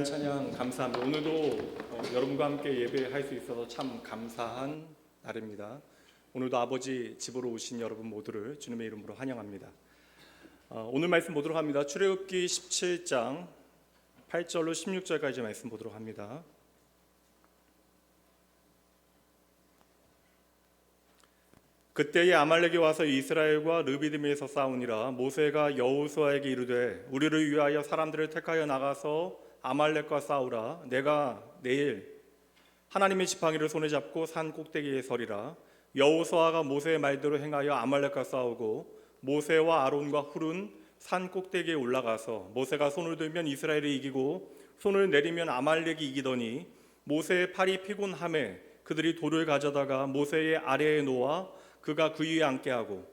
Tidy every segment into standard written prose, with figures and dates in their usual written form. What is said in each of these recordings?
찬양 감사합니다. 오늘도 여러분과 함께 예배할 수 있어서 참 감사한 날입니다. 오늘도 아버지 집으로 오신 여러분 모두를 주님의 이름으로 환영합니다. 오늘 말씀 보도록 합니다. 출애굽기 17장 8절로 16절까지 말씀 보도록 합니다. 그때에 아말렉이 와서 이스라엘과 르비딤에서 싸우니라. 모세가 여호수아에게 이르되 우리를 위하여 사람들을 택하여 나가서 아말렉과 싸우라. 내가 내일 하나님의 지팡이를 손에 잡고 산 꼭대기에 서리라. 여호수아가 모세의 말대로 행하여 아말렉과 싸우고 모세와 아론과 훌은 산 꼭대기에 올라가서 모세가 손을 들면 이스라엘이 이기고 손을 내리면 아말렉이 이기더니 모세의 팔이 피곤함에 그들이 돌을 가져다가 모세의 아래에 놓아 그가 그 위에 앉게 하고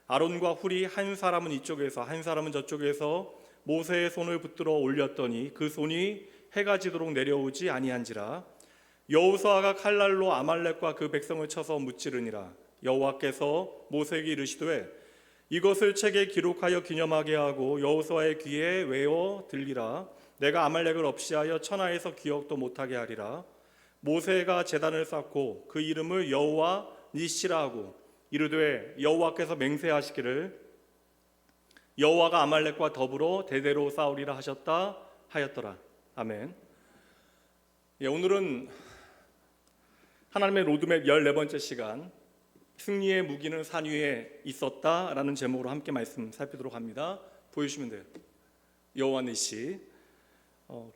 아론과 훌이 한 사람은 이쪽에서 한 사람은 저쪽에서 모세의 손을 붙들어 올렸더니 그 손이 해가 지도록 내려오지 아니한지라. 여호수아가 칼날로 아말렉과 그 백성을 쳐서 무찌르니라. 여호와께서 모세에게 이르시되 이것을 책에 기록하여 기념하게 하고 여호수아의 귀에 외워 들리라. 내가 아말렉을 없이하여 천하에서 기억도 못하게 하리라. 모세가 제단을 쌓고 그 이름을 여호와 니시라 하고 이르되 여호와께서 맹세하시기를 여호와가 아말렉과 더불어 대대로 싸우리라 하셨다 하였더라. 아멘. 오늘은 하나님의 로드맵 14번째 시간 승리의 무기는 산 위에 있었다라는 제목으로 함께 말씀 살피도록 합니다. 보여주시면 돼요. 여호와 니시.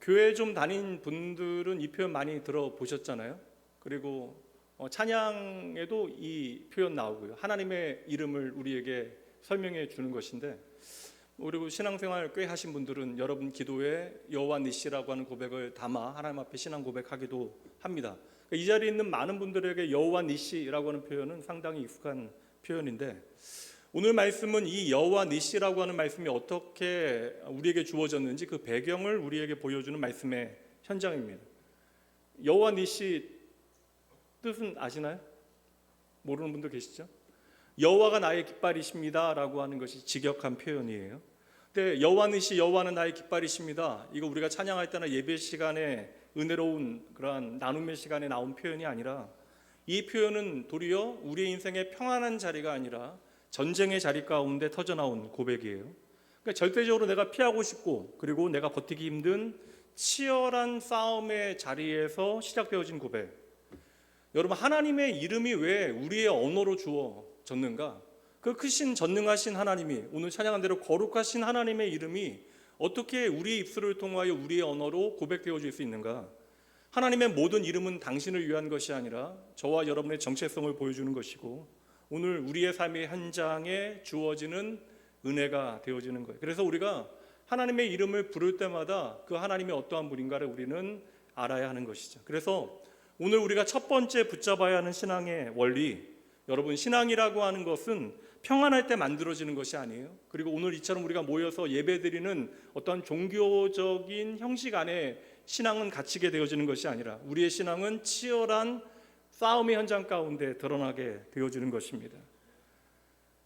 교회 좀 다닌 분들은 이 표현 많이 들어보셨잖아요. 그리고 찬양에도 이 표현 나오고요. 하나님의 이름을 우리에게 설명해 주는 것인데, 그리고 신앙생활 꽤 하신 분들은 여러분 기도에 여호와 니시라고 하는 고백을 담아 하나님 앞에 신앙 고백하기도 합니다. 이 자리에 있는 많은 분들에게 여호와 니시라고 하는 표현은 상당히 익숙한 표현인데, 오늘 말씀은 이 여호와 니시라고 하는 말씀이 어떻게 우리에게 주어졌는지 그 배경을 우리에게 보여주는 말씀의 현장입니다. 여호와 니시 뜻은 아시나요? 모르는 분도 계시죠? 여호와가 나의 깃발이십니다 라고 하는 것이 직역한 표현이에요. 근데 여호와 니시, 여호와는 나의 깃발이십니다, 이거 우리가 찬양할 때나 예배 시간에 은혜로운 그러한 나눔의 시간에 나온 표현이 아니라, 이 표현은 도리어 우리의 인생의 평안한 자리가 아니라 전쟁의 자리 가운데 터져나온 고백이에요. 그러니까 절대적으로 내가 피하고 싶고 그리고 내가 버티기 힘든 치열한 싸움의 자리에서 시작되어진 고백. 여러분, 하나님의 이름이 왜 우리의 언어로 주어졌는가? 그 크신 전능하신 하나님이, 오늘 찬양한 대로 거룩하신 하나님의 이름이 어떻게 우리 입술을 통하여 우리의 언어로 고백되어질 수 있는가? 하나님의 모든 이름은 당신을 위한 것이 아니라 저와 여러분의 정체성을 보여주는 것이고, 오늘 우리의 삶의 현장에 주어지는 은혜가 되어지는 거예요. 그래서 우리가 하나님의 이름을 부를 때마다 그 하나님이 어떠한 분인가를 우리는 알아야 하는 것이죠. 그래서 오늘 우리가 첫 번째 붙잡아야 하는 신앙의 원리, 여러분, 신앙이라고 하는 것은 평안할 때 만들어지는 것이 아니에요. 그리고 오늘 이처럼 우리가 모여서 예배드리는 어떤 종교적인 형식 안에 신앙은 갇히게 되어지는 것이 아니라 우리의 신앙은 치열한 싸움의 현장 가운데 드러나게 되어지는 것입니다.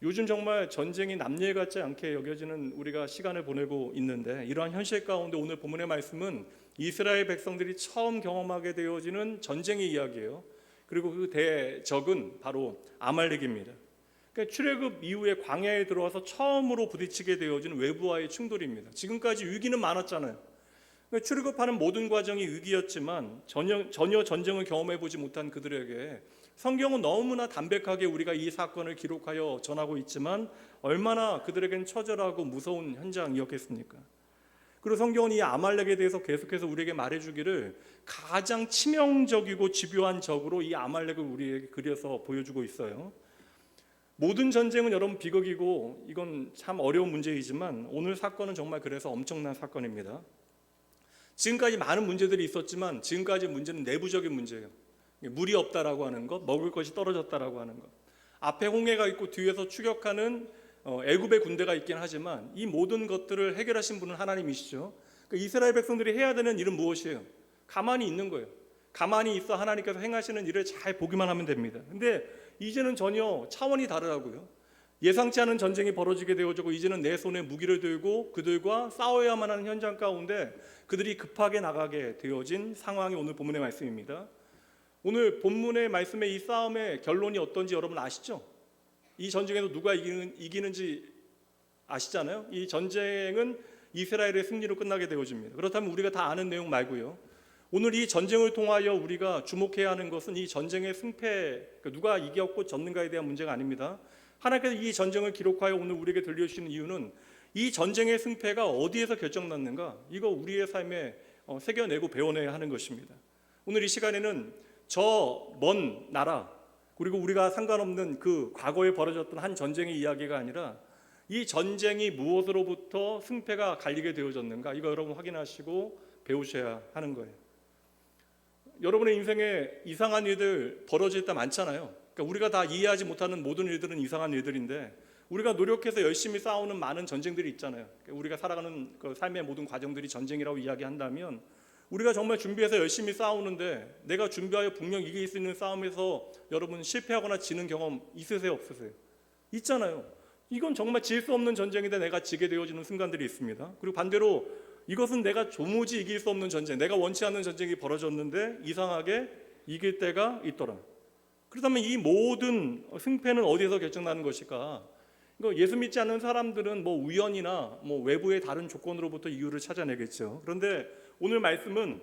요즘 정말 전쟁이 남일 같지 않게 여겨지는 우리가 시간을 보내고 있는데, 이러한 현실 가운데 오늘 본문의 말씀은 이스라엘 백성들이 처음 경험하게 되어지는 전쟁의 이야기예요. 그리고 그 대적은 바로 아말렉입니다. 그러니까 출애굽 이후에 광야에 들어와서 처음으로 부딪히게 되어지는 외부와의 충돌입니다. 지금까지 위기는 많았잖아요. 그러니까 출애굽하는 모든 과정이 위기였지만 전혀 전쟁을 경험해보지 못한 그들에게 성경은 너무나 담백하게 우리가 이 사건을 기록하여 전하고 있지만 얼마나 그들에겐 처절하고 무서운 현장이었겠습니까? 그리고 성경은 이 아말렉에 대해서 계속해서 우리에게 말해주기를 가장 치명적이고 집요한 적으로 이 아말렉을 우리에게 그려서 보여주고 있어요. 모든 전쟁은 여러분 비극이고 이건 참 어려운 문제이지만 오늘 사건은 정말 그래서 엄청난 사건입니다. 지금까지 많은 문제들이 있었지만 지금까지 문제는 내부적인 문제예요. 물이 없다라고 하는 것, 먹을 것이 떨어졌다라고 하는 것, 앞에 홍해가 있고 뒤에서 추격하는 애굽의 군대가 있긴 하지만 이 모든 것들을 해결하신 분은 하나님이시죠. 그러니까 이스라엘 백성들이 해야 되는 일은 무엇이에요? 가만히 있는 거예요. 가만히 있어 하나님께서 행하시는 일을 잘 보기만 하면 됩니다. 근데 이제는 전혀 차원이 다르다고요. 예상치 않은 전쟁이 벌어지게 되어지고 이제는 내 손에 무기를 들고 그들과 싸워야만 하는 현장 가운데 그들이 급하게 나가게 되어진 상황이 오늘 본문의 말씀입니다. 오늘 본문의 말씀의 이 싸움의 결론이 어떤지 여러분 아시죠? 이 전쟁에서 누가 이기는지 아시잖아요. 이 전쟁은 이스라엘의 승리로 끝나게 되어집니다. 그렇다면 우리가 다 아는 내용 말고요, 오늘 이 전쟁을 통하여 우리가 주목해야 하는 것은 이 전쟁의 승패, 누가 이겼고 졌는가에 대한 문제가 아닙니다. 하나님께서 이 전쟁을 기록하여 오늘 우리에게 들려주시는 이유는 이 전쟁의 승패가 어디에서 결정났는가, 이거 우리의 삶에 새겨내고 배워내야 하는 것입니다. 오늘 이 시간에는 저 먼 나라, 그리고 우리가 상관없는 그 과거에 벌어졌던 한 전쟁의 이야기가 아니라 이 전쟁이 무엇으로부터 승패가 갈리게 되어졌는가, 이거 여러분 확인하시고 배우셔야 하는 거예요. 여러분의 인생에 이상한 일들 벌어질 때 많잖아요. 그러니까 우리가 다 이해하지 못하는 모든 일들은 이상한 일들인데 우리가 노력해서 열심히 싸우는 많은 전쟁들이 있잖아요. 그러니까 우리가 살아가는 그 삶의 모든 과정들이 전쟁이라고 이야기한다면 우리가 정말 준비해서 열심히 싸우는데 내가 준비하여 분명 이길 수 있는 싸움에서 여러분 실패하거나 지는 경험 있으세요, 없으세요? 있잖아요. 이건 정말 질 수 없는 전쟁인데 내가 지게 되어지는 순간들이 있습니다. 그리고 반대로 이것은 내가 도무지 이길 수 없는 전쟁, 내가 원치 않는 전쟁이 벌어졌는데 이상하게 이길 때가 있더라. 그렇다면 이 모든 승패는 어디에서 결정나는 것일까? 예수 믿지 않는 사람들은 뭐 우연이나 뭐 외부의 다른 조건으로부터 이유를 찾아내겠죠. 그런데 오늘 말씀은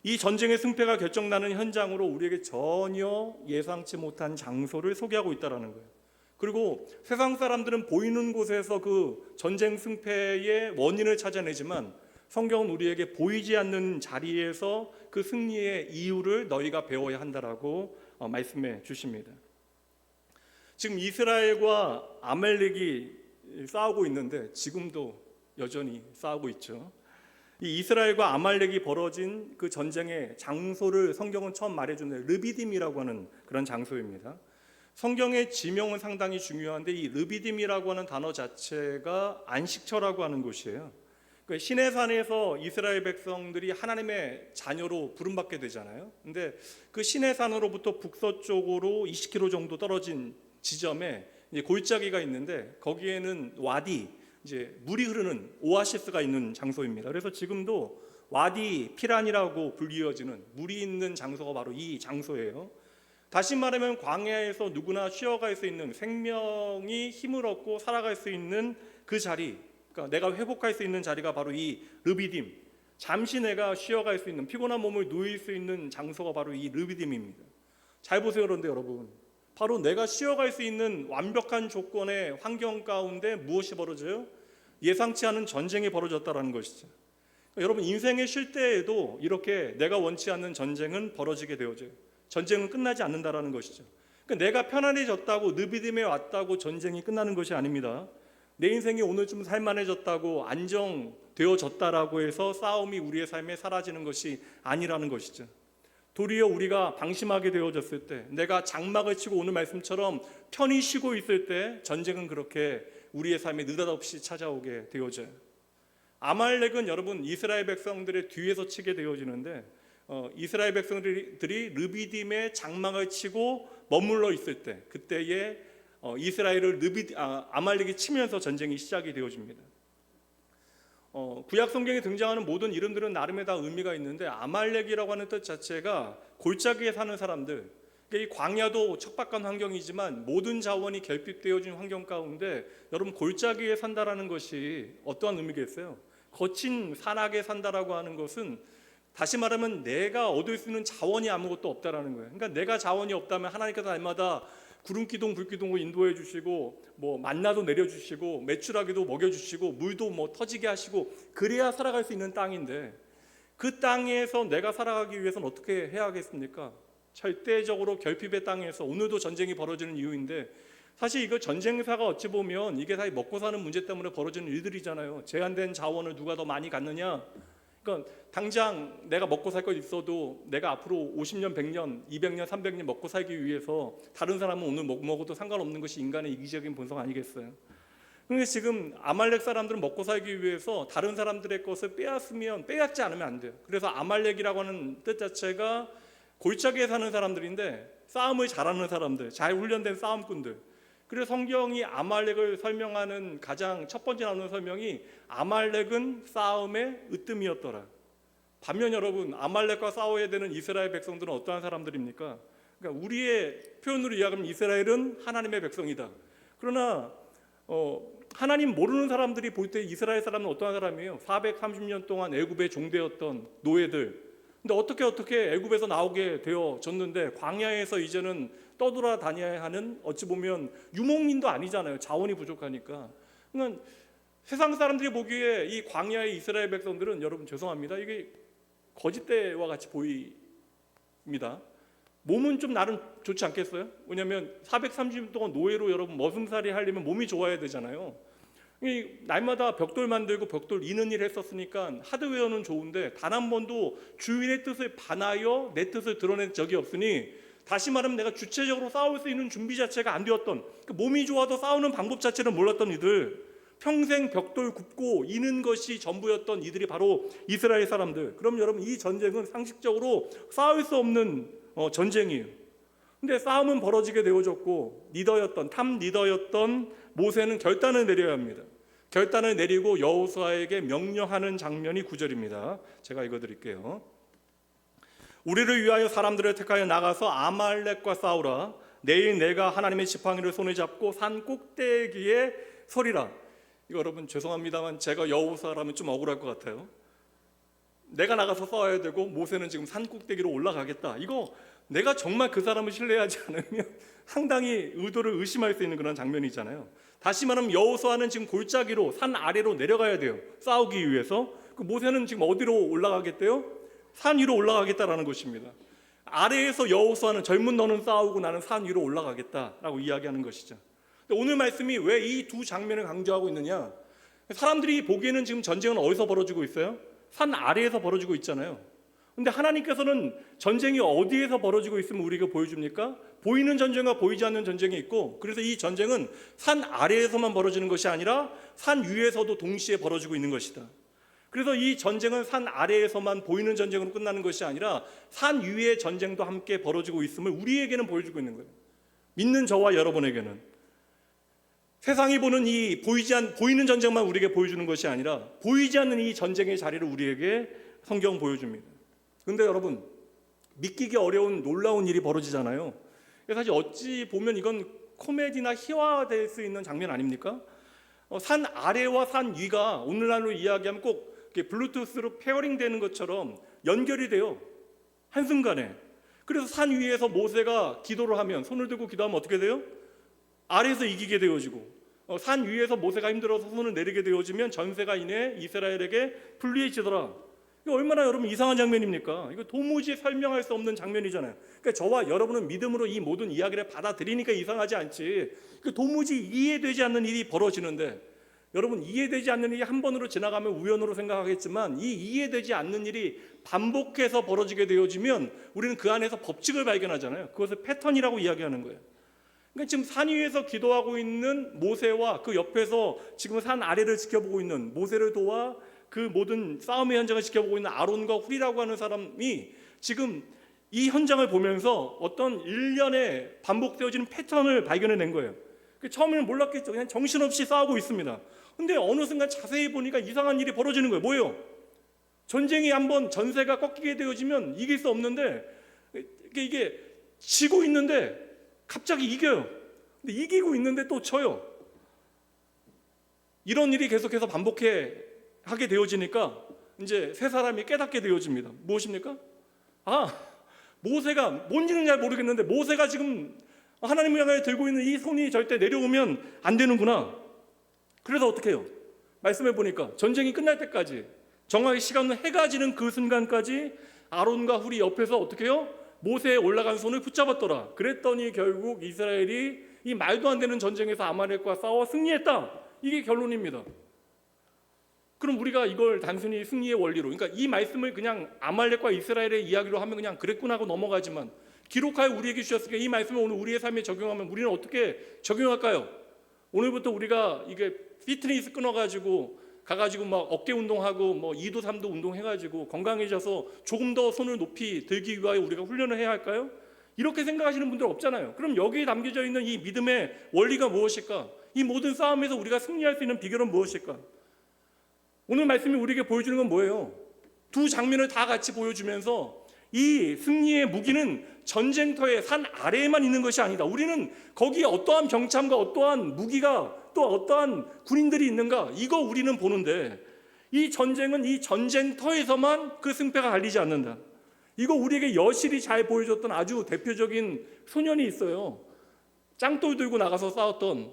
이 전쟁의 승패가 결정나는 현장으로 우리에게 전혀 예상치 못한 장소를 소개하고 있다는 거예요. 그리고 세상 사람들은 보이는 곳에서 그 전쟁 승패의 원인을 찾아내지만 성경은 우리에게 보이지 않는 자리에서 그 승리의 이유를 너희가 배워야 한다라고 말씀해 주십니다. 지금 이스라엘과 아말렉이 싸우고 있는데 지금도 여전히 싸우고 있죠. 이 이스라엘과 아말렉이 벌어진 그 전쟁의 장소를 성경은 처음 말해주는 르비딤이라고 하는 그런 장소입니다. 성경의 지명은 상당히 중요한데 이 르비딤이라고 하는 단어 자체가 안식처라고 하는 곳이에요. 그러니까 시내산에서 이스라엘 백성들이 하나님의 자녀로 부름받게 되잖아요. 근데 그 시내산으로부터 북서쪽으로 20km 정도 떨어진 지점에 이제 골짜기가 있는데 거기에는 와디, 이제 물이 흐르는 오아시스가 있는 장소입니다. 그래서 지금도 와디 피란이라고 불리어지는 물이 있는 장소가 바로 이 장소예요. 다시 말하면 광야에서 누구나 쉬어갈 수 있는, 생명이 힘을 얻고 살아갈 수 있는 그 자리, 그러니까 내가 회복할 수 있는 자리가 바로 이 르비딤, 잠시 내가 쉬어갈 수 있는, 피곤한 몸을 누일 수 있는 장소가 바로 이 르비딤입니다. 잘 보세요. 그런데 여러분, 바로 내가 쉬어갈 수 있는 완벽한 조건의 환경 가운데 무엇이 벌어져요? 예상치 않은 전쟁이 벌어졌다는 것이죠. 그러니까 여러분, 인생의 쉴 때에도 이렇게 내가 원치 않는 전쟁은 벌어지게 되어져요. 전쟁은 끝나지 않는다라는 것이죠. 그러니까 내가 편안해졌다고, 르비딤에 왔다고 전쟁이 끝나는 것이 아닙니다. 내 인생이 오늘 좀 살만해졌다고, 안정되어졌다라고 해서 싸움이 우리의 삶에 사라지는 것이 아니라는 것이죠. 도리어 우리가 방심하게 되어졌을 때, 내가 장막을 치고 오늘 말씀처럼 편히 쉬고 있을 때 전쟁은 그렇게 우리의 삶에 느닷없이 찾아오게 되어져요. 아말렉은 여러분 이스라엘 백성들의 뒤에서 치게 되어지는데 이스라엘 백성들이 르비딤에 장막을 치고 머물러 있을 때, 그때에 이스라엘을 아말렉이 치면서 전쟁이 시작이 되어집니다. 구약 성경에 등장하는 모든 이름들은 나름의 다 의미가 있는데 아말렉이라고 하는 뜻 자체가 골짜기에 사는 사람들, 이 광야도 척박한 환경이지만 모든 자원이 결핍되어진 환경 가운데 여러분 골짜기에 산다라는 것이 어떠한 의미겠어요? 거친 산악에 산다라고 하는 것은 다시 말하면 내가 얻을 수 있는 자원이 아무것도 없다라는 거예요. 그러니까 내가 자원이 없다면 하나님께서 날마다 구름기둥 불기둥으로 인도해 주시고 뭐 만나도 내려주시고 메추라기도 먹여주시고 물도 뭐 터지게 하시고 그래야 살아갈 수 있는 땅인데 그 땅에서 내가 살아가기 위해서는 어떻게 해야 하겠습니까? 절대적으로 결핍의 땅에서 오늘도 전쟁이 벌어지는 이유인데 사실 이거 전쟁사가 어찌 보면 이게 다 먹고 사는 문제 때문에 벌어지는 일들이잖아요. 제한된 자원을 누가 더 많이 갖느냐. 그러니까 당장 내가 먹고 살 것 있어도 내가 앞으로 50년, 100년, 200년, 300년 먹고 살기 위해서 다른 사람은 오늘 먹어도 상관없는 것이 인간의 이기적인 본성 아니겠어요? 그런데 지금 아말렉 사람들은 먹고 살기 위해서 다른 사람들의 것을 빼앗지 않으면 안 돼요. 그래서 아말렉이라고 하는 뜻 자체가 골짜기에 사는 사람들인데 싸움을 잘하는 사람들, 잘 훈련된 싸움꾼들. 그래서 성경이 아말렉을 설명하는 가장 첫 번째 나오는 설명이 아말렉은 싸움의 으뜸이었더라. 반면 여러분, 아말렉과 싸워야 되는 이스라엘 백성들은 어떠한 사람들입니까? 그러니까 우리의 표현으로 이야기하면 이스라엘은 하나님의 백성이다. 그러나 하나님 모르는 사람들이 볼 때 이스라엘 사람은 어떠한 사람이에요? 430년 동안 애굽의 종되었던 노예들. 근데 어떻게 애굽에서 나오게 되어졌는데 광야에서 이제는 떠돌아다녀야 하는, 어찌 보면 유목민도 아니잖아요. 자원이 부족하니까. 그러니까 세상 사람들이 보기에 이 광야의 이스라엘 백성들은, 여러분 죄송합니다, 이게 거짓대와 같이 보입니다. 몸은 좀 나름 좋지 않겠어요? 왜냐하면 430년 동안 노예로 여러분 머슴살이 하려면 몸이 좋아야 되잖아요. 날마다 벽돌 만들고 벽돌 이는 일 했었으니까 하드웨어는 좋은데 단 한 번도 주인의 뜻을 반하여 내 뜻을 드러낸 적이 없으니, 다시 말하면 내가 주체적으로 싸울 수 있는 준비 자체가 안 되었던, 몸이 좋아도 싸우는 방법 자체를 몰랐던 이들, 평생 벽돌 굽고 이는 것이 전부였던 이들이 바로 이스라엘 사람들. 그럼 여러분, 이 전쟁은 상식적으로 싸울 수 없는 전쟁이에요. 근데 싸움은 벌어지게 되어졌고, 탑 리더였던 모세는 결단을 내려야 합니다. 결단을 내리고 여호수아에게 명령하는 장면이 9절입니다. 제가 읽어드릴게요. 우리를 위하여 사람들을 택하여 나가서 아말렉과 싸우라. 내일 내가 하나님의 지팡이를 손에 잡고 산 꼭대기에 서리라. 이거 여러분 죄송합니다만 제가 여호수아라면 좀 억울할 것 같아요. 내가 나가서 싸워야 되고 모세는 지금 산 꼭대기로 올라가겠다. 이거 내가 정말 그 사람을 신뢰하지 않으면 상당히 의도를 의심할 수 있는 그런 장면이잖아요. 다시 말하면 여호수아는 지금 골짜기로, 산 아래로 내려가야 돼요. 싸우기 위해서. 그 모세는 지금 어디로 올라가겠대요? 산 위로 올라가겠다라는 것입니다. 아래에서 여호수아는 젊은 너는 싸우고 나는 산 위로 올라가겠다라고 이야기하는 것이죠. 오늘 말씀이 왜 이 두 장면을 강조하고 있느냐? 사람들이 보기에는 지금 전쟁은 어디서 벌어지고 있어요? 산 아래에서 벌어지고 있잖아요. 근데 하나님께서는 전쟁이 어디에서 벌어지고 있으면 우리에게 보여줍니까? 보이는 전쟁과 보이지 않는 전쟁이 있고, 그래서 이 전쟁은 산 아래에서만 벌어지는 것이 아니라 산 위에서도 동시에 벌어지고 있는 것이다. 그래서 이 전쟁은 산 아래에서만 보이는 전쟁으로 끝나는 것이 아니라 산 위의 전쟁도 함께 벌어지고 있음을 우리에게는 보여주고 있는 거예요. 믿는 저와 여러분에게는. 세상이 보는 이 보이는 전쟁만 우리에게 보여주는 것이 아니라 보이지 않는 이 전쟁의 자리를 우리에게 성경은 보여줍니다. 그런데 여러분, 믿기기 어려운 놀라운 일이 벌어지잖아요. 사실 어찌 보면 이건 코미디나 희화될 수 있는 장면 아닙니까? 산 아래와 산 위가 오늘날로 이야기하면 꼭 블루투스로 페어링 되는 것처럼 연결이 돼요. 한순간에. 그래서 산 위에서 모세가 기도를 하면, 손을 들고 기도하면 어떻게 돼요? 아래에서 이기게 되어지고, 산 위에서 모세가 힘들어서 손을 내리게 되어지면 전세가 이내 이스라엘에게 불리해지더라. 이거 얼마나 여러분 이상한 장면입니까? 이거 도무지 설명할 수 없는 장면이잖아요. 그러니까 저와 여러분은 믿음으로 이 모든 이야기를 받아들이니까 이상하지 않지, 도무지 이해되지 않는 일이 벌어지는데, 여러분 이해되지 않는 일이 한 번으로 지나가면 우연으로 생각하겠지만, 이 이해되지 않는 일이 반복해서 벌어지게 되어지면 우리는 그 안에서 법칙을 발견하잖아요. 그것을 패턴이라고 이야기하는 거예요. 그러니까 지금 산 위에서 기도하고 있는 모세와 그 옆에서 지금 산 아래를 지켜보고 있는, 모세를 도와 그 모든 싸움의 현장을 지켜보고 있는 아론과 훌이라고 하는 사람이 지금 이 현장을 보면서 어떤 일련의 반복되어지는 패턴을 발견해낸 거예요. 처음에는 몰랐겠죠. 그냥 정신없이 싸우고 있습니다. 근데 어느 순간 자세히 보니까 이상한 일이 벌어지는 거예요. 뭐예요? 전쟁이 한번 전세가 꺾이게 되어지면 이길 수 없는데, 이게 지고 있는데 갑자기 이겨요. 근데 이기고 있는데 또 져요. 이런 일이 계속해서 하게 되어지니까 이제 세 사람이 깨닫게 되어집니다. 무엇입니까? 모세가 뭔지는 잘 모르겠는데 모세가 지금 하나님을 향해 들고 있는 이 손이 절대 내려오면 안 되는구나. 그래서 어떻게 해요? 말씀해 보니까 전쟁이 끝날 때까지, 정확히 시간은 해가 지는 그 순간까지 아론과 훌이 옆에서 어떻게 해요? 모세의 올라간 손을 붙잡았더라. 그랬더니 결국 이스라엘이 이 말도 안 되는 전쟁에서 아말렉과 싸워 승리했다. 이게 결론입니다. 그럼 우리가 이걸 단순히 승리의 원리로, 그러니까 이 말씀을 그냥 아말렉과 이스라엘의 이야기로 하면 그냥 그랬구나 하고 넘어가지만, 기록하여 우리에게 주셨으니까 이 말씀을 오늘 우리의 삶에 적용하면 우리는 어떻게 적용할까요? 오늘부터 우리가 이게 피트니스 끊어가지고 가가지고 막 어깨 운동하고 뭐 2도 3도 운동해가지고 건강해져서 조금 더 손을 높이 들기 위하여 우리가 훈련을 해야 할까요? 이렇게 생각하시는 분들 없잖아요. 그럼 여기에 담겨져 있는 이 믿음의 원리가 무엇일까? 이 모든 싸움에서 우리가 승리할 수 있는 비결은 무엇일까? 오늘 말씀이 우리에게 보여주는 건 뭐예요? 두 장면을 다 같이 보여주면서 이 승리의 무기는 전쟁터의 산 아래에만 있는 것이 아니다. 우리는 거기에 어떠한 병참과 어떠한 무기가 또 어떠한 군인들이 있는가, 이거 우리는 보는데 이 전쟁은 이 전쟁터에서만 그 승패가 갈리지 않는다. 이거 우리에게 여실히 잘 보여줬던 아주 대표적인 소년이 있어요. 짱돌 들고 나가서 싸웠던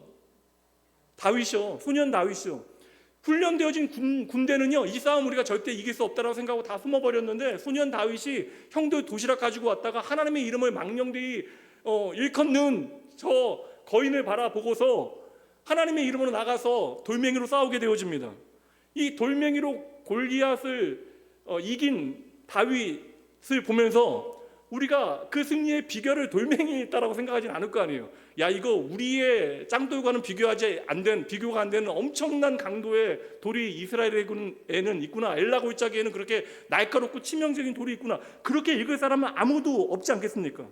다윗이요. 소년 다윗이요. 훈련되어진 군대는요, 이 싸움 우리가 절대 이길 수 없다고 생각하고 다 숨어버렸는데, 소년 다윗이 형들 도시락 가지고 왔다가 하나님의 이름을 망령되이 일컫는 저 거인을 바라보고서 하나님의 이름으로 나가서 돌멩이로 싸우게 되어집니다. 이 돌멩이로 골리앗을 이긴 다윗을 보면서 우리가 그 승리의 비결을 돌멩이에 있다라고 생각하지는 않을 거 아니에요. 야, 이거 우리의 짱돌과는 비교가 안 되는 엄청난 강도의 돌이 이스라엘에는 있구나. 엘라 골짜기에는 그렇게 날카롭고 치명적인 돌이 있구나. 그렇게 읽을 사람은 아무도 없지 않겠습니까?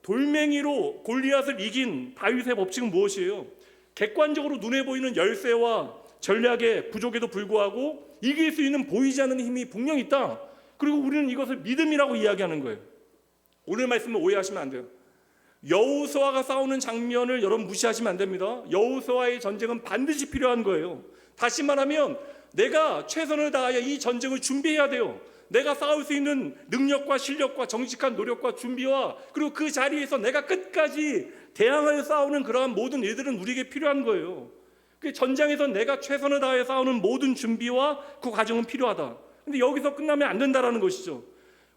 돌멩이로 골리앗을 이긴 다윗의 법칙은 무엇이에요? 객관적으로 눈에 보이는 열세와 전략의 부족에도 불구하고 이길 수 있는 보이지 않는 힘이 분명히 있다. 그리고 우리는 이것을 믿음이라고 이야기하는 거예요. 오늘 말씀을 오해하시면 안 돼요. 여호수아가 싸우는 장면을 여러분 무시하시면 안 됩니다. 여호수아의 전쟁은 반드시 필요한 거예요. 다시 말하면 내가 최선을 다하여 이 전쟁을 준비해야 돼요. 내가 싸울 수 있는 능력과 실력과 정직한 노력과 준비와 그리고 그 자리에서 내가 끝까지 대항하여 싸우는 그러한 모든 일들은 우리에게 필요한 거예요. 그 전장에서 내가 최선을 다하여 싸우는 모든 준비와 그 과정은 필요하다. 근데 여기서 끝나면 안 된다라는 것이죠.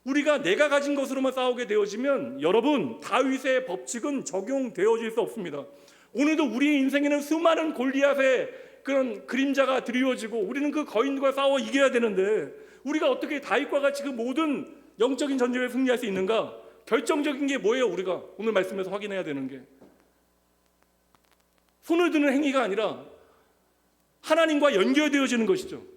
우리가 내가 가진 것으로만 싸우게 되어지면 여러분, 다윗의 법칙은 적용되어질 수 없습니다. 오늘도 우리의 인생에는 수많은 골리앗의 그런 그림자가 드리워지고 우리는 그 거인과 싸워 이겨야 되는데 우리가 어떻게 다윗과 같이 그 모든 영적인 전쟁을 승리할 수 있는가? 결정적인 게 뭐예요? 우리가 오늘 말씀에서 확인해야 되는 게 손을 드는 행위가 아니라 하나님과 연결되어지는 것이죠.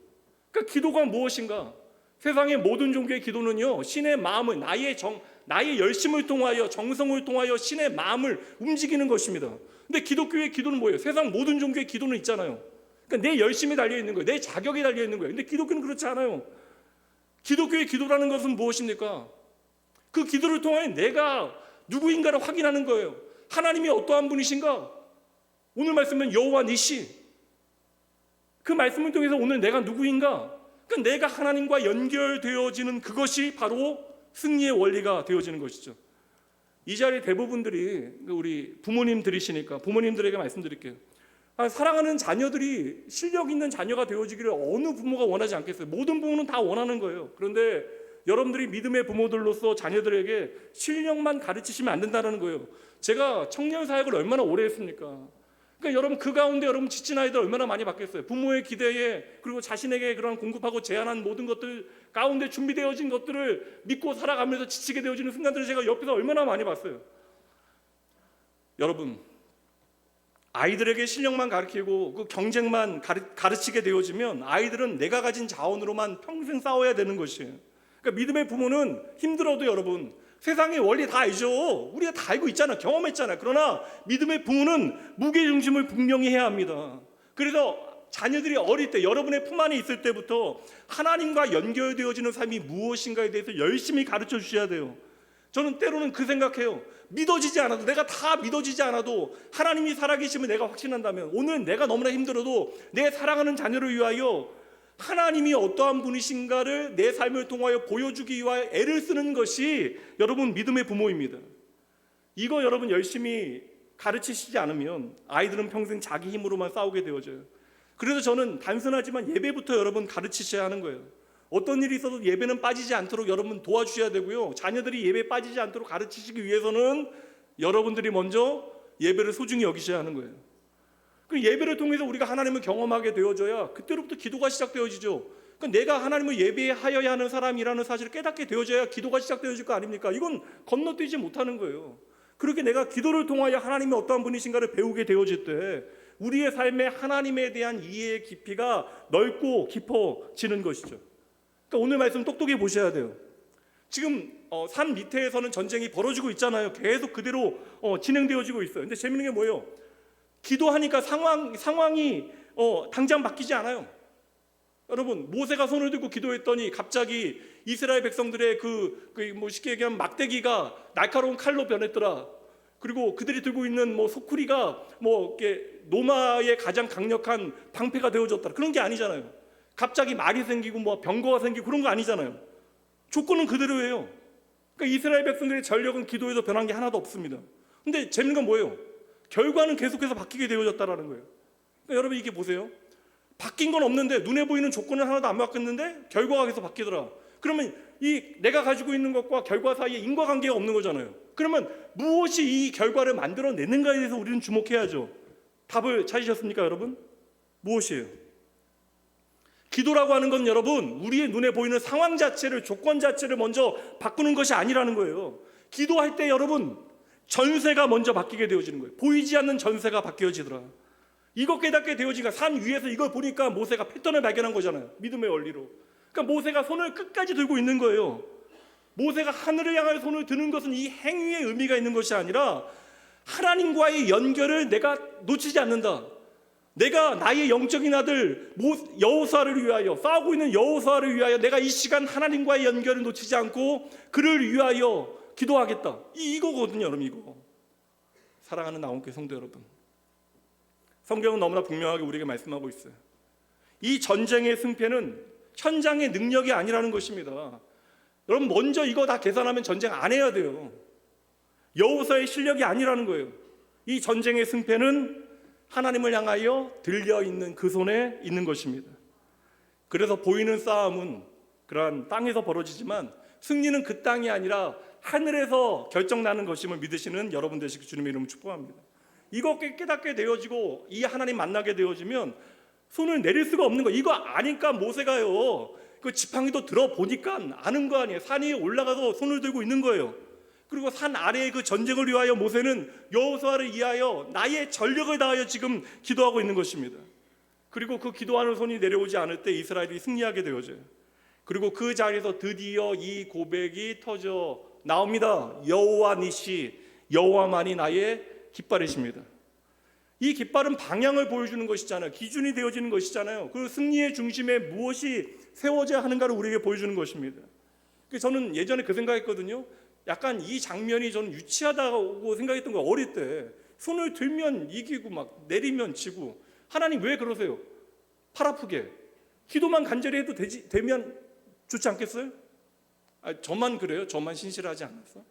그러니까 기도가 무엇인가? 세상의 모든 종교의 기도는요, 신의 마음을 나의 열심을 통하여 정성을 통하여 신의 마음을 움직이는 것입니다. 근데 기독교의 기도는 뭐예요? 세상 모든 종교의 기도는 있잖아요. 그러니까 내 열심이 달려 있는 거예요. 내 자격이 달려 있는 거예요. 근데 기독교는 그렇지 않아요. 기독교의 기도라는 것은 무엇입니까? 그 기도를 통하여 내가 누구인가를 확인하는 거예요. 하나님이 어떠한 분이신가? 오늘 말씀은 여호와 니시. 그 말씀을 통해서 오늘 내가 누구인가? 그러니까 내가 하나님과 연결되어지는 그것이 바로 승리의 원리가 되어지는 것이죠. 이 자리 대부분들이 우리 부모님들이시니까 부모님들에게 말씀드릴게요. 사랑하는 자녀들이 실력 있는 자녀가 되어지기를 어느 부모가 원하지 않겠어요? 모든 부모는 다 원하는 거예요. 그런데 여러분들이 믿음의 부모들로서 자녀들에게 실력만 가르치시면 안 된다는 거예요. 제가 청년 사역을 얼마나 오래 했습니까? 그러니까 여러분, 그 가운데 여러분 지친 아이들 얼마나 많이 받겠어요. 부모의 기대에 그리고 자신에게 그런 공급하고 제안한 모든 것들 가운데 준비되어진 것들을 믿고 살아가면서 지치게 되어지는 순간들을 제가 옆에서 얼마나 많이 봤어요. 여러분, 아이들에게 실력만 가르치고 그 경쟁만 가르치게 되어지면 아이들은 내가 가진 자원으로만 평생 싸워야 되는 것이에요. 그러니까 믿음의 부모는 힘들어도 여러분, 세상의 원리 다 알죠. 우리가 다 알고 있잖아. 경험했잖아. 그러나 믿음의 부모는 무게중심을 분명히 해야 합니다. 그래서 자녀들이 어릴 때, 여러분의 품 안에 있을 때부터 하나님과 연결되어지는 삶이 무엇인가에 대해서 열심히 가르쳐 주셔야 돼요. 저는 때로는 그 생각해요. 믿어지지 않아도, 내가 다 믿어지지 않아도 하나님이 살아계심을 내가 확신한다면 오늘 내가 너무나 힘들어도 내 사랑하는 자녀를 위하여 하나님이 어떠한 분이신가를 내 삶을 통하여 보여주기 위하여 애를 쓰는 것이 여러분 믿음의 부모입니다. 이거 여러분 열심히 가르치시지 않으면 아이들은 평생 자기 힘으로만 싸우게 되어져요. 그래서 저는 단순하지만 예배부터 여러분 가르치셔야 하는 거예요. 어떤 일이 있어도 예배는 빠지지 않도록 여러분 도와주셔야 되고요. 자녀들이 예배에 빠지지 않도록 가르치시기 위해서는 여러분들이 먼저 예배를 소중히 여기셔야 하는 거예요. 그 예배를 통해서 우리가 하나님을 경험하게 되어져야 그때로부터 기도가 시작되어지죠. 그러니까 내가 하나님을 예배하여야 하는 사람이라는 사실을 깨닫게 되어져야 기도가 시작되어질 거 아닙니까? 이건 건너뛰지 못하는 거예요. 그렇게 내가 기도를 통하여 하나님이 어떠한 분이신가를 배우게 되어질 때 우리의 삶에 하나님에 대한 이해의 깊이가 넓고 깊어지는 것이죠. 그러니까 오늘 말씀 똑똑히 보셔야 돼요. 지금 산 밑에서는 전쟁이 벌어지고 있잖아요. 계속 그대로 진행되어지고 있어요. 근데 재밌는 게 뭐예요? 기도하니까 상황이 당장 바뀌지 않아요. 여러분, 모세가 손을 들고 기도했더니 갑자기 이스라엘 백성들의 뭐 쉽게 얘기하면 막대기가 날카로운 칼로 변했더라. 그리고 그들이 들고 있는 뭐 소쿠리가 뭐 이렇게 노마의 가장 강력한 방패가 되어졌더라. 그런 게 아니잖아요. 갑자기 말이 생기고 뭐 병거가 생기고 그런 거 아니잖아요. 조건은 그대로예요. 그러니까 이스라엘 백성들의 전력은 기도에서 변한 게 하나도 없습니다. 근데 재밌는 건 뭐예요? 결과는 계속해서 바뀌게 되어졌다라는 거예요. 그러니까 여러분 이게 보세요. 바뀐 건 없는데 눈에 보이는 조건은 하나도 안 바뀌었는데 결과가 계속 바뀌더라. 그러면 이 내가 가지고 있는 것과 결과 사이에 인과관계가 없는 거잖아요. 그러면 무엇이 이 결과를 만들어내는가에 대해서 우리는 주목해야죠. 답을 찾으셨습니까, 여러분? 무엇이에요? 기도라고 하는 건 여러분, 우리의 눈에 보이는 상황 자체를, 조건 자체를 먼저 바꾸는 것이 아니라는 거예요. 기도할 때 여러분, 전세가 먼저 바뀌게 되어지는 거예요. 보이지 않는 전세가 바뀌어지더라. 이거 깨닫게 되어지니까 산 위에서 이걸 보니까 모세가 패턴을 발견한 거잖아요. 믿음의 원리로. 그러니까 모세가 손을 끝까지 들고 있는 거예요. 모세가 하늘을 향하여 손을 드는 것은 이 행위의 의미가 있는 것이 아니라 하나님과의 연결을 내가 놓치지 않는다. 내가 나의 영적인 아들 여호수아를 위하여, 싸우고 있는 여호수아를 위하여 내가 이 시간 하나님과의 연결을 놓치지 않고 그를 위하여 기도하겠다. 이거거든요, 여러분. 이거. 사랑하는 나온교회 성도 여러분, 성경은 너무나 분명하게 우리에게 말씀하고 있어요. 이 전쟁의 승패는 현장의 능력이 아니라는 것입니다. 여러분, 먼저 이거 다 계산하면 전쟁 안 해야 돼요. 여호수아의 실력이 아니라는 거예요. 이 전쟁의 승패는 하나님을 향하여 들려있는 그 손에 있는 것입니다. 그래서 보이는 싸움은 그러한 땅에서 벌어지지만 승리는 그 땅이 아니라 하늘에서 결정나는 것임을 믿으시는 여러분 되시기 주님의 이름으로 축복합니다. 이거 깨닫게 되어지고 이 하나님 만나게 되어지면 손을 내릴 수가 없는 거예요. 이거 아니까 모세가요, 그 지팡이도 들어보니까 아는 거 아니에요. 산 위에 올라가서 손을 들고 있는 거예요. 그리고 산 아래의 그 전쟁을 위하여 모세는 여호수아를 위하여 나의 전력을 다하여 지금 기도하고 있는 것입니다. 그리고 그 기도하는 손이 내려오지 않을 때 이스라엘이 승리하게 되어져요. 그리고 그 자리에서 드디어 이 고백이 터져 나옵니다. 여호와 니시, 여호와만이 나의 깃발이십니다. 이 깃발은 방향을 보여주는 것이잖아요. 기준이 되어지는 것이잖아요. 그 승리의 중심에 무엇이 세워져야 하는가를 우리에게 보여주는 것입니다. 저는 예전에 그 생각했거든요. 약간 이 장면이 저는 유치하다고 생각했던 거예요. 어릴 때 손을 들면 이기고 막 내리면 지고. 하나님 왜 그러세요? 팔 아프게 기도만 간절히 해도 되면 좋지 않겠어요? 저만 그래요? 저만 신실하지 않았어?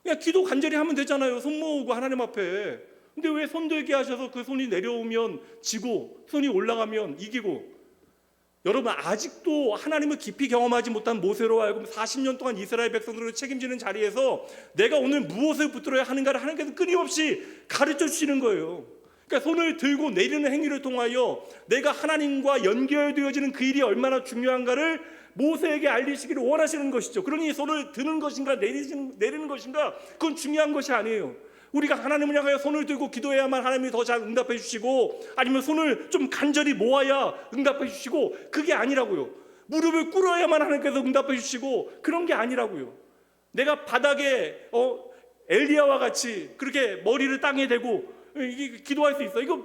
그냥 기도 간절히 하면 되잖아요. 손 모으고 하나님 앞에. 근데 왜 손 들게 하셔서 그 손이 내려오면 지고 손이 올라가면 이기고. 여러분, 아직도 하나님을 깊이 경험하지 못한 모세로 하여금 40년 동안 이스라엘 백성들을 책임지는 자리에서 내가 오늘 무엇을 붙들어야 하는가를 하나님께서 끊임없이 가르쳐 주시는 거예요. 그러니까 손을 들고 내리는 행위를 통하여 내가 하나님과 연결되어지는 그 일이 얼마나 중요한가를 모세에게 알리시기를 원하시는 것이죠. 그러니 손을 드는 것인가 내리는 것인가, 그건 중요한 것이 아니에요. 우리가 하나님을 향하여 손을 들고 기도해야만 하나님이 더 잘 응답해 주시고, 아니면 손을 좀 간절히 모아야 응답해 주시고, 그게 아니라고요. 무릎을 꿇어야만 하나님께서 응답해 주시고, 그런 게 아니라고요. 내가 바닥에 엘리야와 같이 그렇게 머리를 땅에 대고 이게 기도할 수 있어? 이거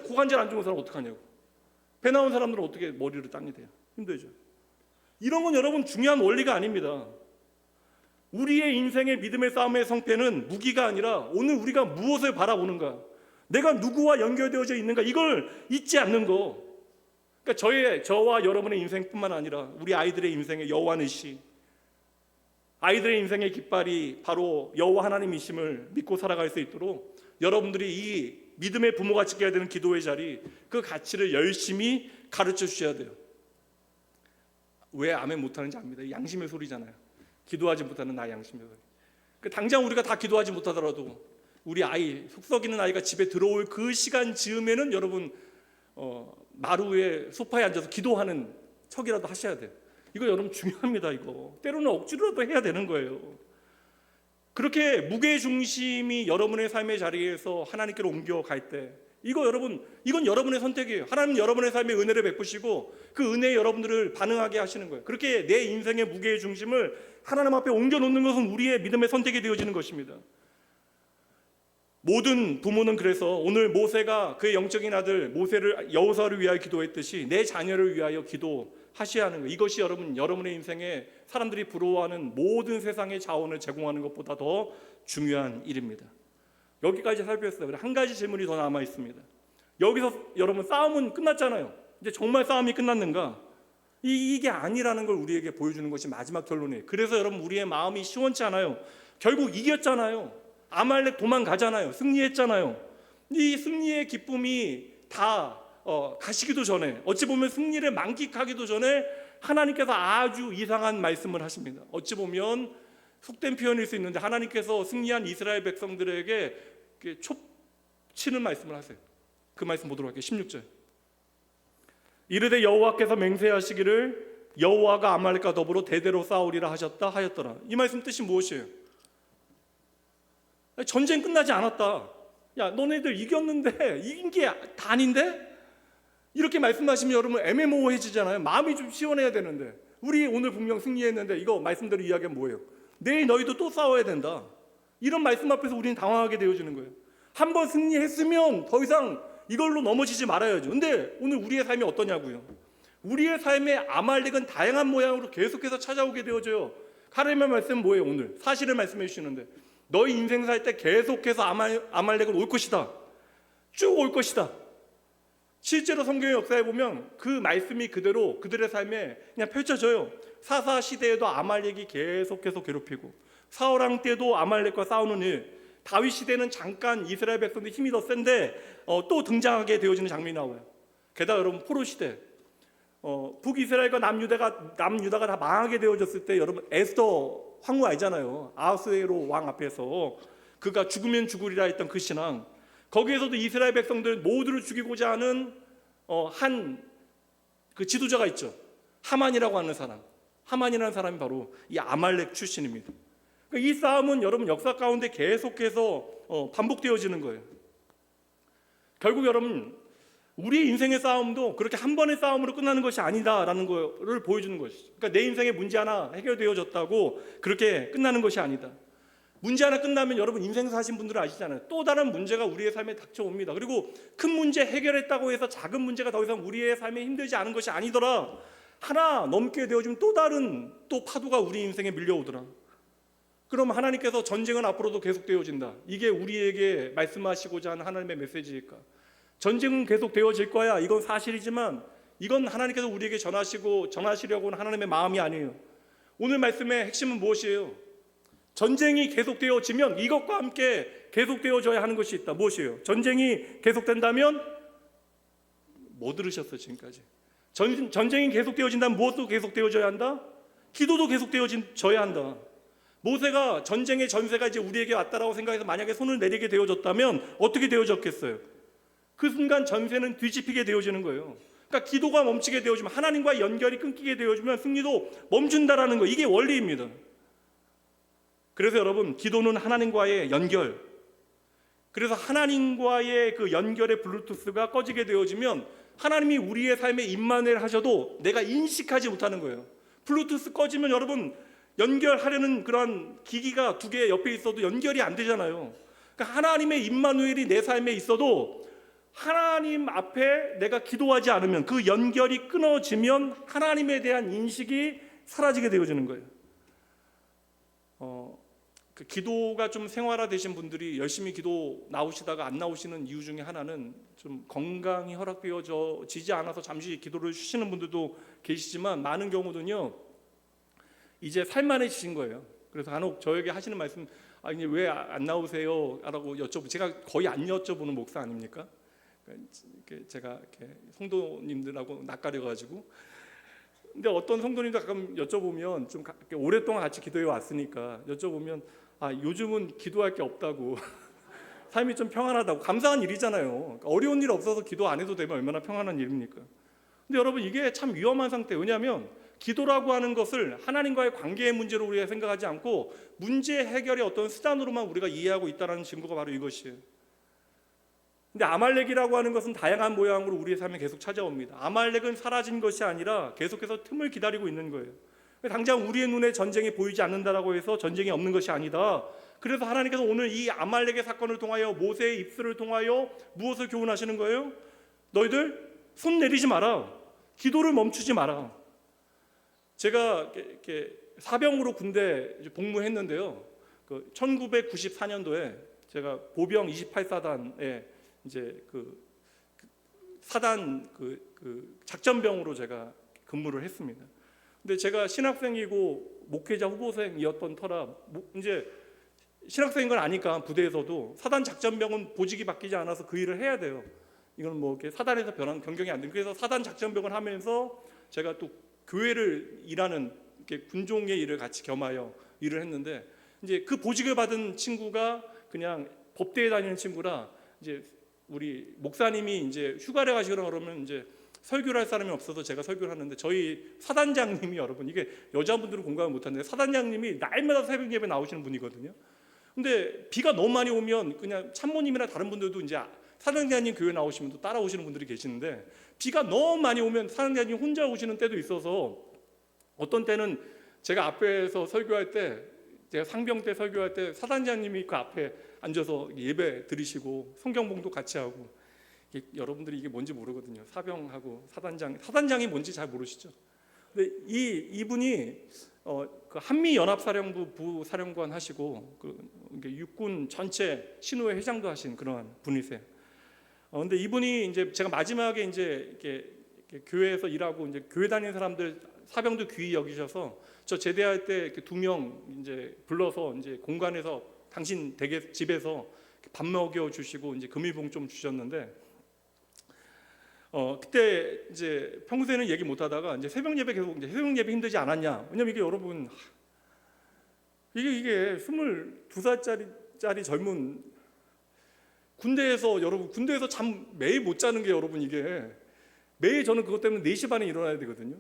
고관절 안 좋은 사람 어떡하냐고. 배 나온 사람들은 어떻게 머리를 땅에 대요? 힘들죠. 이런 건 여러분 중요한 원리가 아닙니다. 우리의 인생의 믿음의 싸움의 성패는 무기가 아니라 오늘 우리가 무엇을 바라보는가, 내가 누구와 연결되어져 있는가, 이걸 잊지 않는 거. 그러니까 저와 여러분의 인생뿐만 아니라 우리 아이들의 인생의 여호와 니시, 아이들의 인생의 깃발이 바로 여호와 하나님이심을 믿고 살아갈 수 있도록 여러분들이 이 믿음의 부모가 지켜야 되는 기도의 자리, 그 가치를 열심히 가르쳐 주셔야 돼요. 왜 아멘 못하는지 압니다. 양심의 소리잖아요. 기도하지 못하는 나의 양심의 소리. 당장 우리가 다 기도하지 못하더라도 우리 아이, 속 썩이는 아이가 집에 들어올 그 시간 즈음에는 여러분 마루에 소파에 앉아서 기도하는 척이라도 하셔야 돼요. 이거 여러분 중요합니다. 이거 때로는 억지로라도 해야 되는 거예요. 그렇게 무게중심이 여러분의 삶의 자리에서 하나님께로 옮겨갈 때 이거 여러분, 이건 여러분의 선택이에요. 하나님은 여러분의 삶에 은혜를 베푸시고 그 은혜에 여러분들을 반응하게 하시는 거예요. 그렇게 내 인생의 무게의 중심을 하나님 앞에 옮겨놓는 것은 우리의 믿음의 선택이 되어지는 것입니다. 모든 부모는 그래서 오늘 모세가 그의 영적인 아들 모세를 여호수아를 위하여 기도했듯이 내 자녀를 위하여 기도하셔야 하는 거예요. 이것이 여러분의 인생에 사람들이 부러워하는 모든 세상의 자원을 제공하는 것보다 더 중요한 일입니다. 여기까지 살펴봤어요. 한 가지 질문이 더 남아 있습니다. 여기서 여러분 싸움은 끝났잖아요. 이제 정말 싸움이 끝났는가? 이게 아니라는 걸 우리에게 보여주는 것이 마지막 결론이에요. 그래서 여러분 우리의 마음이 시원치 않아요. 결국 이겼잖아요. 아말렉 도망가잖아요. 승리했잖아요. 이 승리의 기쁨이 다 가시기도 전에, 어찌 보면 승리를 만끽하기도 전에 하나님께서 아주 이상한 말씀을 하십니다. 어찌 보면 속된 표현일 수 있는데 하나님께서 승리한 이스라엘 백성들에게 촉치는 말씀을 하세요. 그 말씀 보도록 할게요. 16절. 이르되 여호와께서 맹세하시기를 여호와가 아말렉과 더불어 대대로 싸우리라 하였더라. 이 말씀 뜻이 무엇이에요? 전쟁 끝나지 않았다. 야, 너네들 이겼는데 이긴 게 다 아닌데? 이렇게 말씀하시면 여러분 애매모호해지잖아요. 마음이 좀 시원해야 되는데 우리 오늘 분명 승리했는데 이거 말씀대로 이야기하면 뭐예요? 내일 너희도 또 싸워야 된다. 이런 말씀 앞에서 우리는 당황하게 되어지는 거예요. 한번 승리했으면 더 이상 이걸로 넘어지지 말아야죠. 근데 오늘 우리의 삶이 어떠냐고요? 우리의 삶에 아말렉은 다양한 모양으로 계속해서 찾아오게 되어져요. 하나님의 말씀은 뭐예요? 오늘 사실을 말씀해 주시는데 너희 인생 살 때 계속해서 아말렉은 올 것이다. 쭉 올 것이다. 실제로 성경의 역사에 보면 그 말씀이 그대로 그들의 삶에 그냥 펼쳐져요. 사사 시대에도 아말렉이 계속해서 괴롭히고 사울 왕 때도 아말렉과 싸우는 일, 다윗 시대는 잠깐 이스라엘 백성들이 힘이 더 센데 또 등장하게 되어지는 장면이 나와요. 게다가 여러분 포로 시대, 북이스라엘과 남유다가 다 망하게 되어졌을 때 여러분 에스더 황후 알잖아요. 아하스웨로 왕 앞에서 그가 죽으면 죽으리라 했던 그 신앙, 거기에서도 이스라엘 백성들 모두를 죽이고자 하는 한 그 지도자가 있죠. 하만이라고 하는 사람. 하만이라는 사람이 바로 이 아말렉 출신입니다. 이 싸움은 여러분 역사 가운데 계속해서 반복되어지는 거예요. 결국 여러분 우리의 인생의 싸움도 그렇게 한 번의 싸움으로 끝나는 것이 아니다라는 것을 보여주는 것이죠. 그러니까 내 인생의 문제 하나 해결되어졌다고 그렇게 끝나는 것이 아니다. 문제 하나 끝나면 여러분 인생 사신 분들은 아시잖아요. 또 다른 문제가 우리의 삶에 닥쳐옵니다. 그리고 큰 문제 해결했다고 해서 작은 문제가 더 이상 우리의 삶에 힘들지 않은 것이 아니더라. 하나 넘게 되어지면 또 다른 파도가 우리 인생에 밀려오더라. 그럼 하나님께서 전쟁은 앞으로도 계속되어진다. 이게 우리에게 말씀하시고자 하는 하나님의 메시지일까? 전쟁은 계속되어질 거야. 이건 사실이지만 이건 하나님께서 우리에게 전하시려고 하는 하나님의 마음이 아니에요. 오늘 말씀의 핵심은 무엇이에요? 전쟁이 계속되어지면 이것과 함께 계속되어져야 하는 것이 있다. 무엇이에요? 전쟁이 계속된다면 뭐 들으셨어요 지금까지? 전쟁이 계속되어진다면 무엇도 계속되어져야 한다? 기도도 계속되어져야 한다. 모세가 전쟁의 전세가 이제 우리에게 왔다라고 생각해서 만약에 손을 내리게 되어졌다면 어떻게 되어졌겠어요? 그 순간 전세는 뒤집히게 되어지는 거예요. 그러니까 기도가 멈추게 되어지면, 하나님과 연결이 끊기게 되어지면 승리도 멈춘다라는 거, 이게 원리입니다. 그래서 여러분, 기도는 하나님과의 연결, 그래서 하나님과의 그 연결의 블루투스가 꺼지게 되어지면 하나님이 우리의 삶에 임만을 하셔도 내가 인식하지 못하는 거예요. 블루투스 꺼지면 여러분 연결하려는 그런 기기가 두 개 옆에 있어도 연결이 안 되잖아요. 그러니까 하나님의 임마누엘이 내 삶에 있어도 하나님 앞에 내가 기도하지 않으면, 그 연결이 끊어지면 하나님에 대한 인식이 사라지게 되어지는 거예요. 그 기도가 좀 생활화되신 분들이 열심히 기도 나오시다가 안 나오시는 이유 중에 하나는 좀 건강이 허락되어지지 않아서 잠시 기도를 쉬시는 분들도 계시지만, 많은 경우는요 이제 살만해지신 거예요. 그래서 간혹 저에게 하시는 말씀, 아니 왜 안 나오세요? 라고 여쭤보고, 제가 거의 안 여쭤보는 목사 아닙니까? 제가 이렇게 성도님들하고 낯가려가지고. 근데 어떤 성도님도 가끔 여쭤보면, 좀 오랫동안 같이 기도해 왔으니까 여쭤보면, 요즘은 기도할 게 없다고 삶이 좀 평안하다고. 감사한 일이잖아요. 어려운 일 없어서 기도 안 해도 되면 얼마나 평안한 일입니까? 근데 여러분, 이게 참 위험한 상태. 왜냐하면 기도라고 하는 것을 하나님과의 관계의 문제로 우리가 생각하지 않고 문제 해결의 어떤 수단으로만 우리가 이해하고 있다는 증거가 바로 이것이에요. 근데 아말렉이라고 하는 것은 다양한 모양으로 우리의 삶에 계속 찾아옵니다. 아말렉은 사라진 것이 아니라 계속해서 틈을 기다리고 있는 거예요. 당장 우리의 눈에 전쟁이 보이지 않는다라고 해서 전쟁이 없는 것이 아니다. 그래서 하나님께서 오늘 이 아말렉의 사건을 통하여, 모세의 입술을 통하여 무엇을 교훈하시는 거예요? 너희들 손 내리지 마라. 기도를 멈추지 마라. 제가 이렇게 사병으로 군대 복무했는데요. 1994년도에 제가 보병 28사단에 이제 사단 작전병으로 제가 근무를 했습니다. 근데 제가 신학생이고 목회자 후보생이었던 터라 이제 신학생인 걸 아니까 부대에서도 사단 작전병은 보직이 바뀌지 않아서 그 일을 해야 돼요. 이건 뭐 이렇게 사단에서 변경이 안 돼요. 그래서 사단 작전병을 하면서 제가 또 교회를 일하는 이렇게 군종의 일을 같이 겸하여 일을 했는데, 이제 그 보직을 받은 친구가 그냥 법대에 다니는 친구라, 이제 우리 목사님이 이제 휴가를 가시거나 그러면 이제 설교를 할 사람이 없어서 제가 설교를 하는데, 저희 사단장님이, 여러분 이게 여자분들은 공감을 못하는데 사단장님이 날마다 새벽 예배 나오시는 분이거든요. 근데 비가 너무 많이 오면 그냥 참모님이나 다른 분들도 이제 사단장님 교회 나오시면 또 따라오시는 분들이 계시는데, 비가 너무 많이 오면 사단장님 혼자 오시는 때도 있어서, 어떤 때는 제가 앞에서 설교할 때, 제가 상병 때 설교할 때 사단장님이 그 앞에 앉아서 예배 드리시고 성경봉도 같이 하고, 여러분들이 이게 뭔지 모르거든요. 사병하고 사단장이 뭔지 잘 모르시죠. 근데 이분이 그 한미연합사령부 부사령관 하시고 육군 전체 신우회 회장도 하신 그러한 분이세요. 근데 이분이 이제 제가 마지막에 이제 이렇게 교회에서 일하고 이제 교회 다니는 사람들 사병도 귀히 여기셔서 저 제대할 때 2명 이제 불러서 이제 공간에서 당신 댁에 집에서 밥 먹여 주시고 이제 금일봉 좀 주셨는데, 그때 이제 평소에는 얘기 못 하다가 이제 새벽 예배 계속 이제 새벽 예배 힘들지 않았냐? 왜냐면 이게 여러분 이게 22살짜리 젊은 군대에서 잠 매일 못 자는 게, 여러분 이게 매일 저는 그것 때문에 4시 반에 일어나야 되거든요.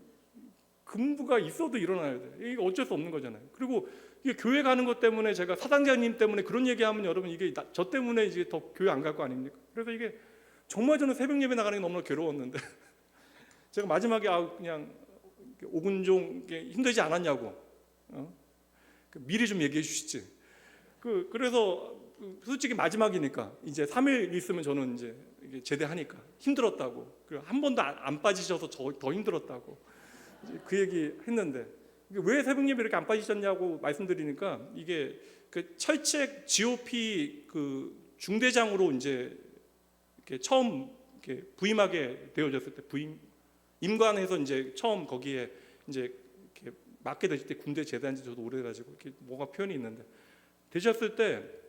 근무가 있어도 일어나야 돼. 이게 어쩔 수 없는 거잖아요. 그리고 이게 교회 가는 것 때문에, 제가 사단장님 때문에 그런 얘기하면 여러분 이게 저 때문에 이제 더 교회 안 갈 거 아닙니까? 그래서 이게 정말 저는 새벽 예배 나가는 게 너무나 괴로웠는데 제가 마지막에 그냥 오군종 힘들지 않았냐고 미리 좀 얘기해 주시지. 그래서 솔직히 마지막이니까 이제 3일 있으면 저는 이제 제대하니까 힘들었다고, 그리고 한 번도 안 빠지셔서 더 힘들었다고 그 얘기 했는데, 왜 새벽 예배 이렇게 안 빠지셨냐고 말씀드리니까, 이게 그 철책 GOP 그 중대장으로 이제 이렇게 처음 이렇게 부임하게 되어졌을 때, 임관해서 이제 처음 거기에 이제 이렇게 맡게 되실 때, 군대 제대한 지 저도 오래돼가지고 이렇게 뭐가 표현이 있는데, 되셨을 때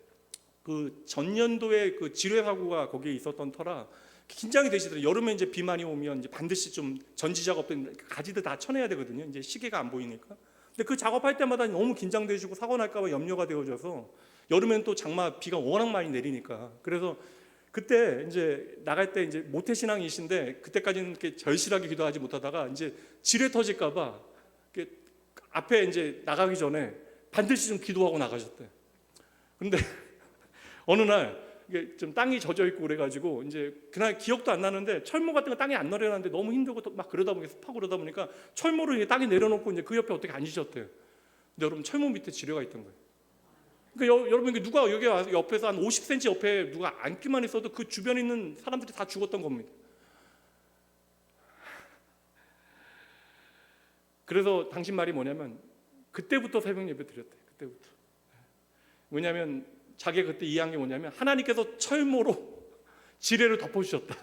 그 전년도에 그 지뢰 사고가 거기에 있었던 터라 긴장이 되시더라고요. 여름에 이제 비 많이 오면 이제 반드시 좀 전지 작업들 가지들 다 쳐내야 되거든요. 이제 시계가 안 보이니까. 근데 그 작업할 때마다 너무 긴장되시고 사고 날까봐 염려가 되어져서, 여름엔 또 장마 비가 워낙 많이 내리니까. 그래서 그때 이제 나갈 때 이제 모태 신앙이신데, 그때까지는 이렇게 절실하게 기도하지 못하다가 이제 지뢰 터질까봐 앞에 이제 나가기 전에 반드시 좀 기도하고 나가셨대. 근데 어느 날 이게 좀 땅이 젖어 있고 그래가지고 이제 그날 기억도 안 나는데, 철모 같은 거 땅에 안 내려놨는데 너무 힘들고 막 그러다 보니까 습하고 그러다 보니까 철모를 땅에 내려놓고 이제 그 옆에 어떻게 앉으셨대요. 근데 여러분 철모 밑에 지뢰가 있던 거예요. 그러니까 여러분 누가 여기 와서 옆에서 한 50cm 옆에 누가 앉기만 있어도 그 주변에 있는 사람들이 다 죽었던 겁니다. 그래서 당신 말이 뭐냐면 그때부터 새벽 예배 드렸대. 그때부터. 왜냐하면 자기가 그때 이해한 게 뭐냐면, 하나님께서 철모로 지뢰를 덮어주셨다.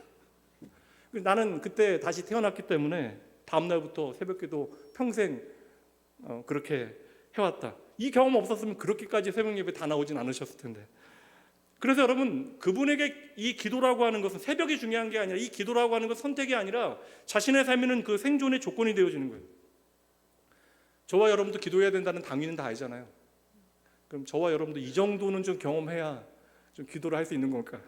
나는 그때 다시 태어났기 때문에 다음 날부터 새벽기도 평생 그렇게 해왔다. 이 경험 없었으면 그렇게까지 새벽 예배 다 나오진 않으셨을 텐데. 그래서 여러분, 그분에게 이 기도라고 하는 것은 새벽이 중요한 게 아니라, 이 기도라고 하는 것은 선택이 아니라 자신의 삶에는 그 생존의 조건이 되어지는 거예요. 저와 여러분도 기도해야 된다는 당위는 다 알잖아요. 그럼 저와 여러분도 이 정도는 좀 경험해야 좀 기도를 할 수 있는 걸까?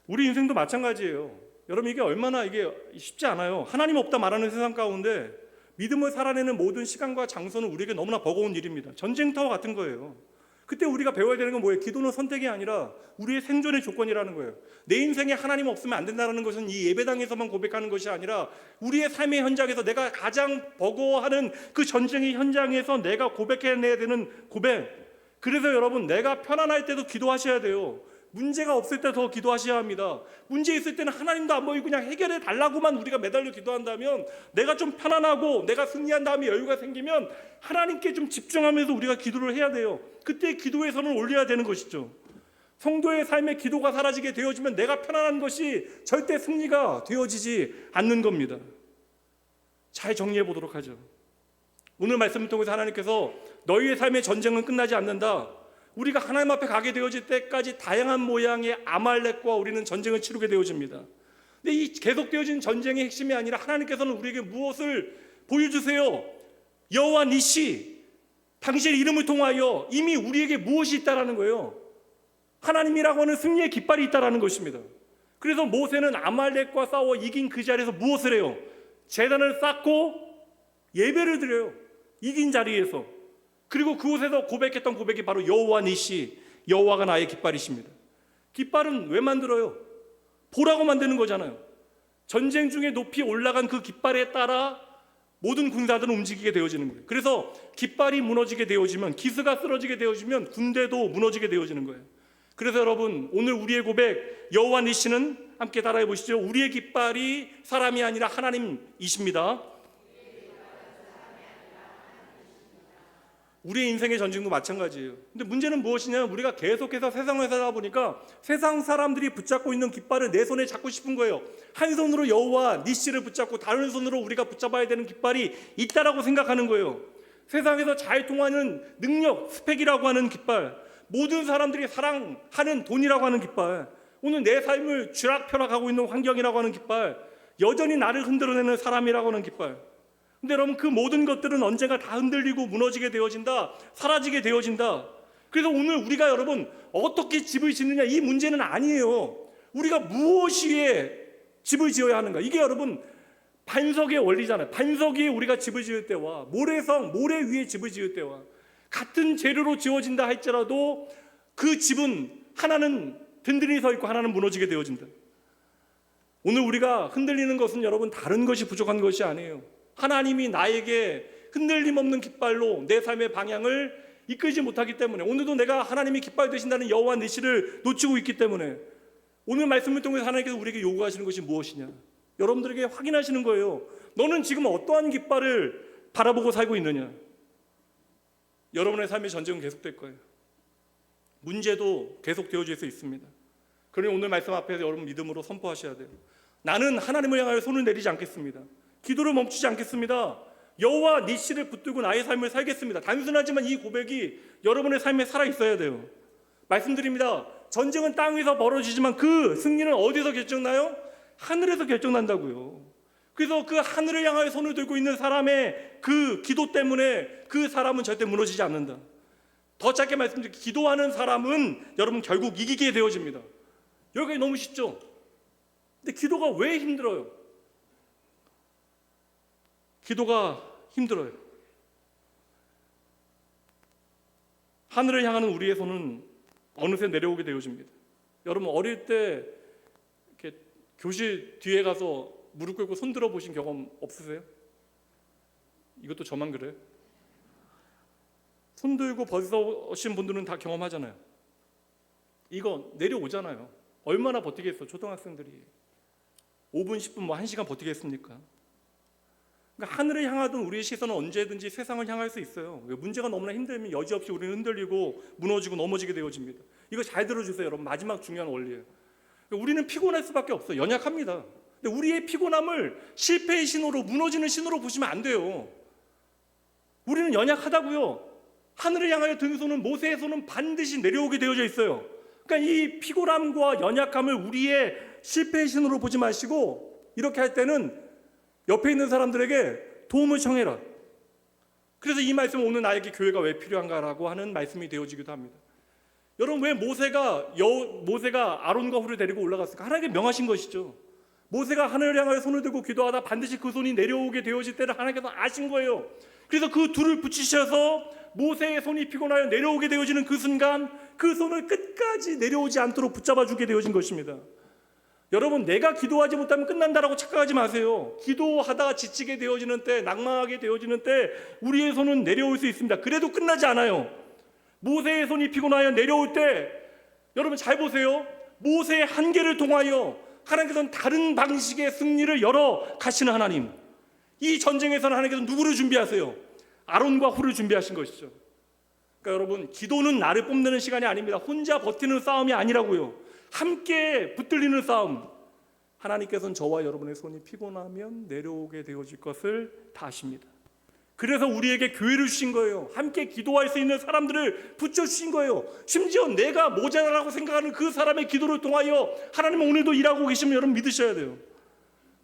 우리 인생도 마찬가지예요. 여러분, 이게 얼마나 이게 쉽지 않아요. 하나님 없다 말하는 세상 가운데 믿음을 살아내는 모든 시간과 장소는 우리에게 너무나 버거운 일입니다. 전쟁터와 같은 거예요. 그때 우리가 배워야 되는 건 뭐예요? 기도는 선택이 아니라 우리의 생존의 조건이라는 거예요. 내 인생에 하나님 없으면 안 된다는 것은 이 예배당에서만 고백하는 것이 아니라 우리의 삶의 현장에서 내가 가장 버거워하는 그 전쟁의 현장에서 내가 고백해내야 되는 고백. 그래서 여러분, 내가 편안할 때도 기도하셔야 돼요. 문제가 없을 때 더 기도하셔야 합니다. 문제 있을 때는 하나님도 안 보이고 그냥 해결해 달라고만 우리가 매달려 기도한다면, 내가 좀 편안하고 내가 승리한 다음에 여유가 생기면 하나님께 좀 집중하면서 우리가 기도를 해야 돼요. 그때 기도의 선을 올려야 되는 것이죠. 성도의 삶에 기도가 사라지게 되어지면 내가 편안한 것이 절대 승리가 되어지지 않는 겁니다. 잘 정리해 보도록 하죠. 오늘 말씀을 통해서 하나님께서 너희의 삶의 전쟁은 끝나지 않는다. 우리가 하나님 앞에 가게 되어질 때까지 다양한 모양의 아말렉과 우리는 전쟁을 치르게 되어집니다. 근데 이 계속되어진 전쟁의 핵심이 아니라 하나님께서는 우리에게 무엇을 보여주세요? 여호와 니시, 당신의 이름을 통하여 이미 우리에게 무엇이 있다라는 거예요. 하나님이라고 하는 승리의 깃발이 있다라는 것입니다. 그래서 모세는 아말렉과 싸워 이긴 그 자리에서 무엇을 해요? 제단을 쌓고 예배를 드려요. 이긴 자리에서. 그리고 그곳에서 고백했던 고백이 바로 여호와 니시, 여호와가 나의 깃발이십니다. 깃발은 왜 만들어요? 보라고 만드는 거잖아요. 전쟁 중에 높이 올라간 그 깃발에 따라 모든 군사들은 움직이게 되어지는 거예요. 그래서 깃발이 무너지게 되어지면, 기스가 쓰러지게 되어지면 군대도 무너지게 되어지는 거예요. 그래서 여러분, 오늘 우리의 고백 여호와 니시는 함께 따라해 보시죠. 우리의 깃발이 사람이 아니라 하나님이십니다. 우리의 인생의 전쟁도 마찬가지예요. 근데 문제는 무엇이냐? 우리가 계속해서 세상을 살다 보니까 세상 사람들이 붙잡고 있는 깃발을 내 손에 잡고 싶은 거예요. 한 손으로 여호와 니시를 붙잡고 다른 손으로 우리가 붙잡아야 되는 깃발이 있다라고 생각하는 거예요. 세상에서 잘 통하는 능력, 스펙이라고 하는 깃발, 모든 사람들이 사랑하는 돈이라고 하는 깃발, 오늘 내 삶을 쥐락펴락하고 있는 환경이라고 하는 깃발, 여전히 나를 흔들어내는 사람이라고 하는 깃발. 근데 여러분, 그 모든 것들은 언젠가 다 흔들리고 무너지게 되어진다, 사라지게 되어진다. 그래서 오늘 우리가 여러분 어떻게 집을 짓느냐, 이 문제는 아니에요. 우리가 무엇 위에 집을 지어야 하는가, 이게 여러분 반석의 원리잖아요. 반석 위에 우리가 집을 지을 때와 모래성, 모래 위에 집을 지을 때와 같은 재료로 지어진다 할지라도 그 집은 하나는 든든히 서 있고 하나는 무너지게 되어진다. 오늘 우리가 흔들리는 것은 여러분 다른 것이 부족한 것이 아니에요. 하나님이 나에게 흔들림 없는 깃발로 내 삶의 방향을 이끌지 못하기 때문에, 오늘도 내가 하나님이 깃발 되신다는 여호와 니시를 놓치고 있기 때문에 오늘 말씀을 통해서 하나님께서 우리에게 요구하시는 것이 무엇이냐, 여러분들에게 확인하시는 거예요. 너는 지금 어떠한 깃발을 바라보고 살고 있느냐. 여러분의 삶의 전쟁은 계속될 거예요. 문제도 계속되어질 수 있습니다. 그러니 오늘 말씀 앞에서 여러분 믿음으로 선포하셔야 돼요. 나는 하나님을 향하여 손을 내리지 않겠습니다. 기도를 멈추지 않겠습니다. 여호와 니시를 붙들고 나의 삶을 살겠습니다. 단순하지만 이 고백이 여러분의 삶에 살아있어야 돼요. 말씀드립니다. 전쟁은 땅 위에서 벌어지지만 그 승리는 어디서 결정나요? 하늘에서 결정난다고요. 그래서 그 하늘을 향하여 손을 들고 있는 사람의 그 기도 때문에 그 사람은 절대 무너지지 않는다. 더 짧게 말씀드릴게요. 기도하는 사람은 여러분 결국 이기게 되어집니다. 여기까지 너무 쉽죠? 근데 기도가 왜 힘들어요? 기도가 힘들어요. 하늘을 향하는 우리의 손은 어느새 내려오게 되어집니다. 여러분 어릴 때 이렇게 교실 뒤에 가서 무릎 꿇고 손 들어 보신 경험 없으세요? 이것도 저만 그래요? 손 들고 벗으신 분들은 다 경험하잖아요. 이거 내려오잖아요. 얼마나 버티겠어, 초등학생들이. 5분, 10분, 뭐 1시간 버티겠습니까? 그러니까 하늘을 향하던 우리의 시선은 언제든지 세상을 향할 수 있어요. 문제가 너무나 힘들면 여지없이 우리는 흔들리고 무너지고 넘어지게 되어집니다. 이거 잘 들어주세요, 여러분. 마지막 중요한 원리예요. 우리는 피곤할 수밖에 없어요. 연약합니다. 근데 우리의 피곤함을 실패의 신호로, 무너지는 신호로 보시면 안 돼요. 우리는 연약하다고요. 하늘을 향하여 든 손은, 모세의 손은 반드시 내려오게 되어져 있어요. 그러니까 이 피곤함과 연약함을 우리의 실패의 신호로 보지 마시고, 이렇게 할 때는 옆에 있는 사람들에게 도움을 청해라. 그래서 이 말씀은 오늘 나에게 교회가 왜 필요한가라고 하는 말씀이 되어지기도 합니다. 여러분, 왜 모세가 아론과 훌을 데리고 올라갔을까? 하나님께 명하신 것이죠. 모세가 하늘을 향하여 손을 들고 기도하다 반드시 그 손이 내려오게 되어질 때를 하나님께서 아신 거예요. 그래서 그 둘을 붙이셔서 모세의 손이 피곤하여 내려오게 되어지는 그 순간 그 손을 끝까지 내려오지 않도록 붙잡아주게 되어진 것입니다. 여러분, 내가 기도하지 못하면 끝난다라고 착각하지 마세요. 기도하다가 지치게 되어지는 때, 낭망하게 되어지는 때 우리의 손은 내려올 수 있습니다. 그래도 끝나지 않아요. 모세의 손이 피곤하여 내려올 때 여러분 잘 보세요. 모세의 한계를 통하여 하나님께서는 다른 방식의 승리를 열어 가시는 하나님. 이 전쟁에서는 하나님께서 누구를 준비하세요? 아론과 훌을 준비하신 것이죠. 그러니까 여러분, 기도는 나를 뽐내는 시간이 아닙니다. 혼자 버티는 싸움이 아니라고요. 함께 붙들리는 싸움. 하나님께서는 저와 여러분의 손이 피곤하면 내려오게 되어질 것을 다 아십니다. 그래서 우리에게 교회를 주신 거예요. 함께 기도할 수 있는 사람들을 붙여주신 거예요. 심지어 내가 모자라라고 생각하는 그 사람의 기도를 통하여 하나님은 오늘도 일하고 계시면 여러분 믿으셔야 돼요.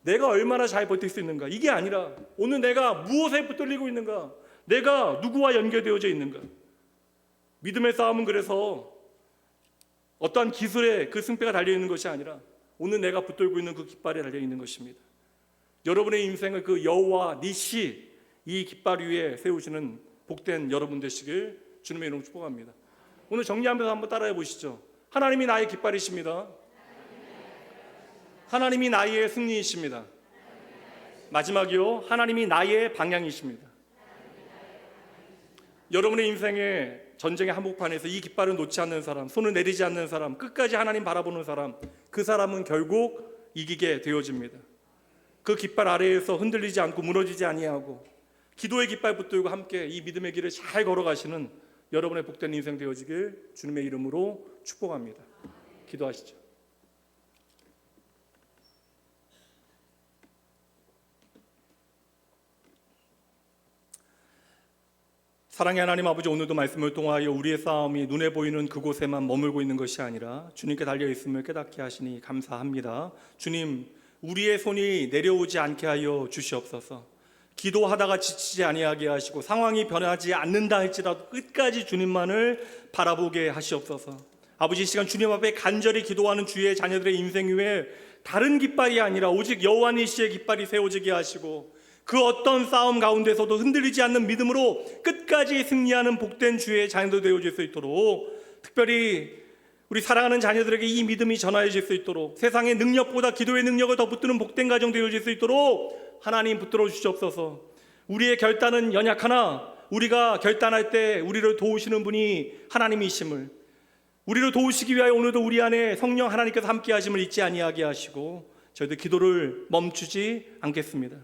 내가 얼마나 잘 버틸 수 있는가, 이게 아니라 오늘 내가 무엇에 붙들리고 있는가, 내가 누구와 연결되어져 있는가. 믿음의 싸움은 그래서 어떠한 기술에 그 승패가 달려있는 것이 아니라 오늘 내가 붙들고 있는 그 깃발에 달려있는 것입니다. 여러분의 인생을 그 여호와 니시, 이 깃발 위에 세우시는 복된 여러분 되시길 주님의 이름으로 축복합니다. 오늘 정리하면서 한번 따라해 보시죠. 하나님이 나의 깃발이십니다. 하나님이 나의 승리이십니다. 마지막이요, 하나님이 나의 방향이십니다. 여러분의 인생의 전쟁의 한복판에서 이 깃발을 놓지 않는 사람, 손을 내리지 않는 사람, 끝까지 하나님 바라보는 사람, 그 사람은 결국 이기게 되어집니다. 그 깃발 아래에서 흔들리지 않고 무너지지 아니하고 기도의 깃발 붙들고 함께 이 믿음의 길을 잘 걸어가시는 여러분의 복된 인생 되어지길 주님의 이름으로 축복합니다. 기도하시죠. 사랑의 하나님 아버지, 오늘도 말씀을 통하여 우리의 싸움이 눈에 보이는 그곳에만 머물고 있는 것이 아니라 주님께 달려있음을 깨닫게 하시니 감사합니다. 주님, 우리의 손이 내려오지 않게 하여 주시옵소서. 기도하다가 지치지 아니하게 하시고 상황이 변하지 않는다 할지라도 끝까지 주님만을 바라보게 하시옵소서. 아버지, 이 시간 주님 앞에 간절히 기도하는 주의 자녀들의 인생 위에 다른 깃발이 아니라 오직 여호와 니시의 깃발이 세워지게 하시고 그 어떤 싸움 가운데서도 흔들리지 않는 믿음으로 끝까지 승리하는 복된 주의 자녀들 되어질 수 있도록, 특별히 우리 사랑하는 자녀들에게 이 믿음이 전하여질 수 있도록, 세상의 능력보다 기도의 능력을 더 붙드는 복된 가정 되어질 수 있도록 하나님 붙들어 주시옵소서. 우리의 결단은 연약하나 우리가 결단할 때 우리를 도우시는 분이 하나님이심을, 우리를 도우시기 위하여 오늘도 우리 안에 성령 하나님께서 함께 하심을 잊지 아니하게 하시고 저희들 기도를 멈추지 않겠습니다.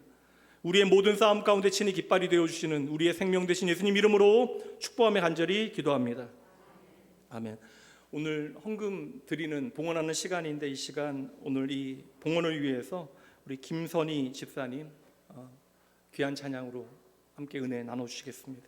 우리의 모든 싸움 가운데 친히 깃발이 되어주시는 우리의 생명 되신 예수님 이름으로 축복하며 간절히 기도합니다. 아멘. 오늘 헌금 드리는 봉헌하는 시간인데, 이 시간 오늘 이 봉헌을 위해서 우리 김선희 집사님 귀한 찬양으로 함께 은혜 나눠주시겠습니다.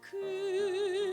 그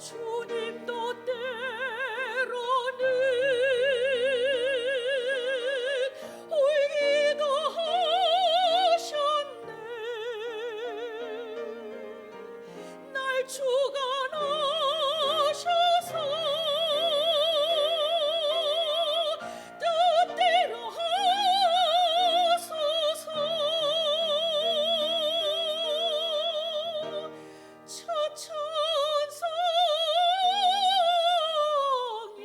주님도 때로는 울기도 하셨네. 날 주관하셔서 뜻대로 하소서. 천천성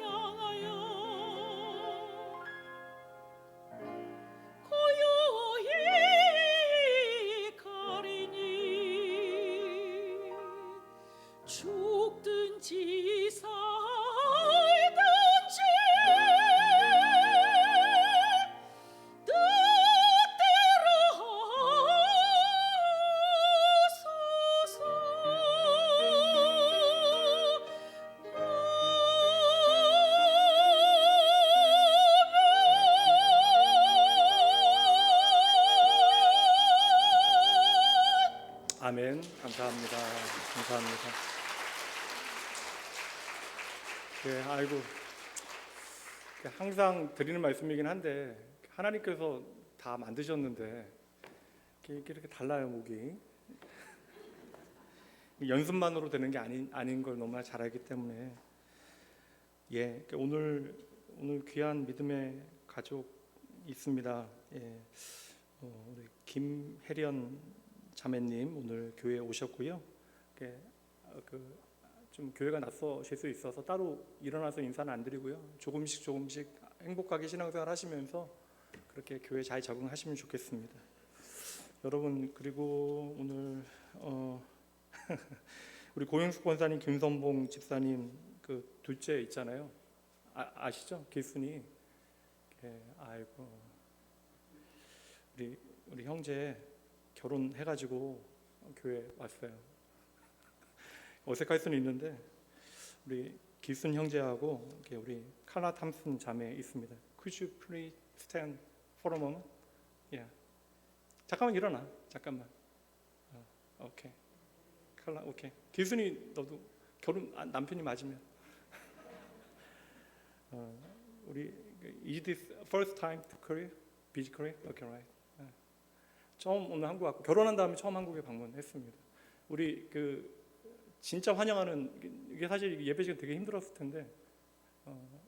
향하여 고요히 가리니 죽든지 살든지 뜻대로 하소서. 아멘. 감사합니다. 감사합니다. 네, 아이고, 항상 드리는 말씀이긴 한데 하나님께서 다 만드셨는데 이렇게 달라요, 목이. 연습만으로 되는 게 아닌 걸 너무나 잘 알기 때문에 오늘 귀한 믿음의 가족 있습니다. 우리 김혜련 자매님 오늘 교회에 오셨고요. 좀 교회가 낯서실 수 있어서 따로 일어나서 인사는 안 드리고요. 조금씩 행복하게 신앙생활 하시면서 그렇게 교회 잘 적응하시면 좋겠습니다. 여러분, 그리고 오늘 우리 고영숙 권사님, 김선봉 집사님 그 둘째 있잖아요. 아시죠? 길순이. 아이고, 우리 형제 결혼해가지고 교회 왔어요. 어색할 수는 있는데 우리 길순 형제하고 우리 칼라 탐슨 자매 있습니다. Could you please stand for a moment? 잠깐만 일어나. 잠깐만. 오케이. 칼라, 오케이. 길순이 너도 결혼 남편이 맞으면. 우리 is this first time to Korea? Visit Korea? Okay, right. 처음 오늘 한국 왔고 결혼한 다음에 처음 한국에 방문했습니다. 우리 진짜 환영하는 이게 사실 예배 시간 되게 힘들었을 텐데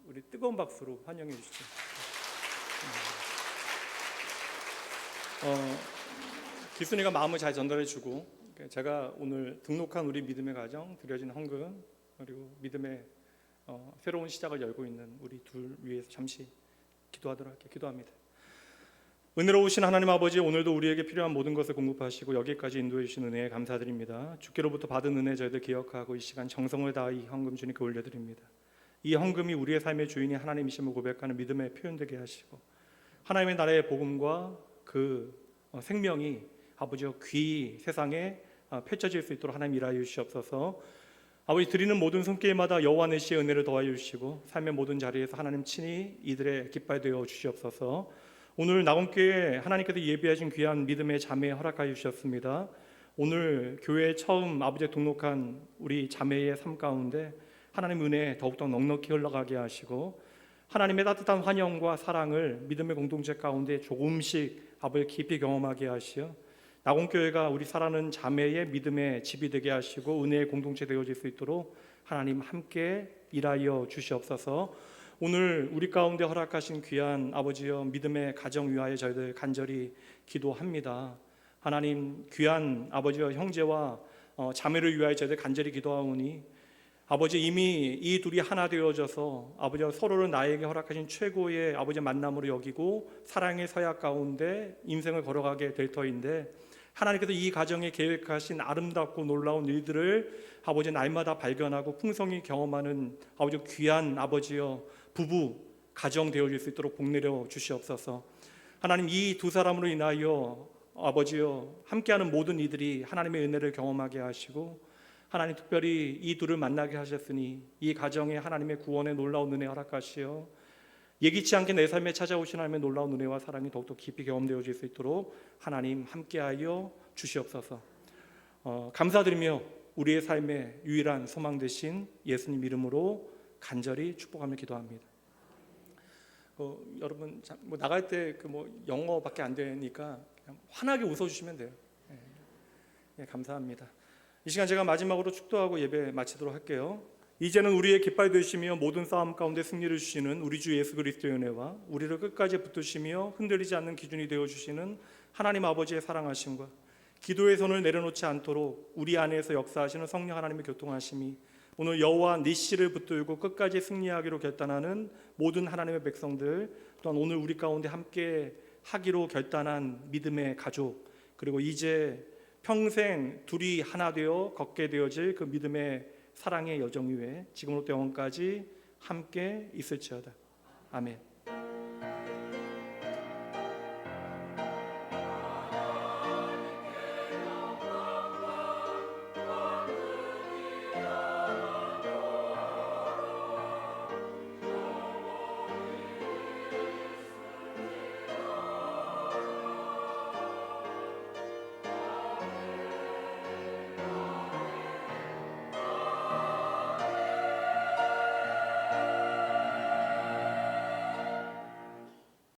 우리 뜨거운 박수로 환영해 주시죠. 기순이가 마음을 잘 전달해주고 제가 오늘 등록한 우리 믿음의 가정 드려진 헌금 그리고 믿음의 새로운 시작을 열고 있는 우리 둘 위해서 잠시 기도하도록 할게요. 기도합니다. 은혜로우신 하나님 아버지, 오늘도 우리에게 필요한 모든 것을 공급하시고 여기까지 인도해 주신 은혜에 감사드립니다. 주께로부터 받은 은혜 저희들 기억하고 이 시간 정성을 다해 이 헌금 주님께 올려드립니다. 이 헌금이 우리의 삶의 주인이 하나님이심을 고백하는 믿음의 표현되게 하시고 하나님의 나라의 복음과 그 생명이 아버지여 귀히 세상에 펼쳐질 수 있도록 하나님 일하여 주시옵소서. 아버지, 드리는 모든 손길마다 여호와 내시의 은혜를 더하여 주시고 삶의 모든 자리에서 하나님 친히 이들의 깃발 되어 주시옵소서. 오늘 나온교회에 하나님께서 예비하신 귀한 믿음의 자매 허락하여 주셨습니다. 오늘 교회에 처음 아버지에 등록한 우리 자매의 삶 가운데 하나님 은혜 더욱더 넉넉히 흘러가게 하시고 하나님의 따뜻한 환영과 사랑을 믿음의 공동체 가운데 조금씩 아버지 깊이 경험하게 하시어 나온교회가 우리 사랑하는 자매의 믿음의 집이 되게 하시고 은혜의 공동체 되어질 수 있도록 하나님 함께 일하여 주시옵소서. 오늘 우리 가운데 허락하신 귀한 아버지여 믿음의 가정 위하여 저희들 간절히 기도합니다. 하나님 귀한 아버지여 형제와 자매를 위하여 저희들 간절히 기도하오니 아버지 이미 이 둘이 하나 되어져서 아버지여 서로를 나에게 허락하신 최고의 아버지 만남으로 여기고 사랑의 서약 가운데 인생을 걸어가게 될 터인데 하나님께서 이 가정에 계획하신 아름답고 놀라운 일들을 아버지 날마다 발견하고 풍성히 경험하는 아버지 귀한 아버지여 부부 가정 되어질 수 있도록 복내려 주시옵소서. 하나님 이 두 사람으로 인하여 아버지여 함께하는 모든 이들이 하나님의 은혜를 경험하게 하시고 하나님 특별히 이 둘을 만나게 하셨으니 이 가정에 하나님의 구원의 놀라운 은혜 허락하시어 예기치 않게 내 삶에 찾아오신 하나님의 놀라운 은혜와 사랑이 더욱더 깊이 경험되어질 수 있도록 하나님 함께하여 주시옵소서. 감사드리며 우리의 삶의 유일한 소망 되신 예수님 이름으로 간절히 축복하며 기도합니다. 여러분 뭐 나갈 때 영어밖에 안 되니까 그냥 환하게 웃어주시면 돼요. 예, 감사합니다. 이 시간 제가 마지막으로 축도하고 예배 마치도록 할게요. 이제는 우리의 깃발 되시며 모든 싸움 가운데 승리를 주시는 우리 주 예수 그리스도의 은혜와 우리를 끝까지 붙드시며 흔들리지 않는 기준이 되어주시는 하나님 아버지의 사랑하심과 기도의 손을 내려놓지 않도록 우리 안에서 역사하시는 성령 하나님의 교통하심이 오늘 여호와 니시를 붙들고 끝까지 승리하기로 결단하는 모든 하나님의 백성들, 또한 오늘 우리 가운데 함께 하기로 결단한 믿음의 가족, 그리고 이제 평생 둘이 하나 되어 걷게 되어질 그 믿음의 사랑의 여정 위에 지금부터 영원까지 함께 있을지어다. 아멘.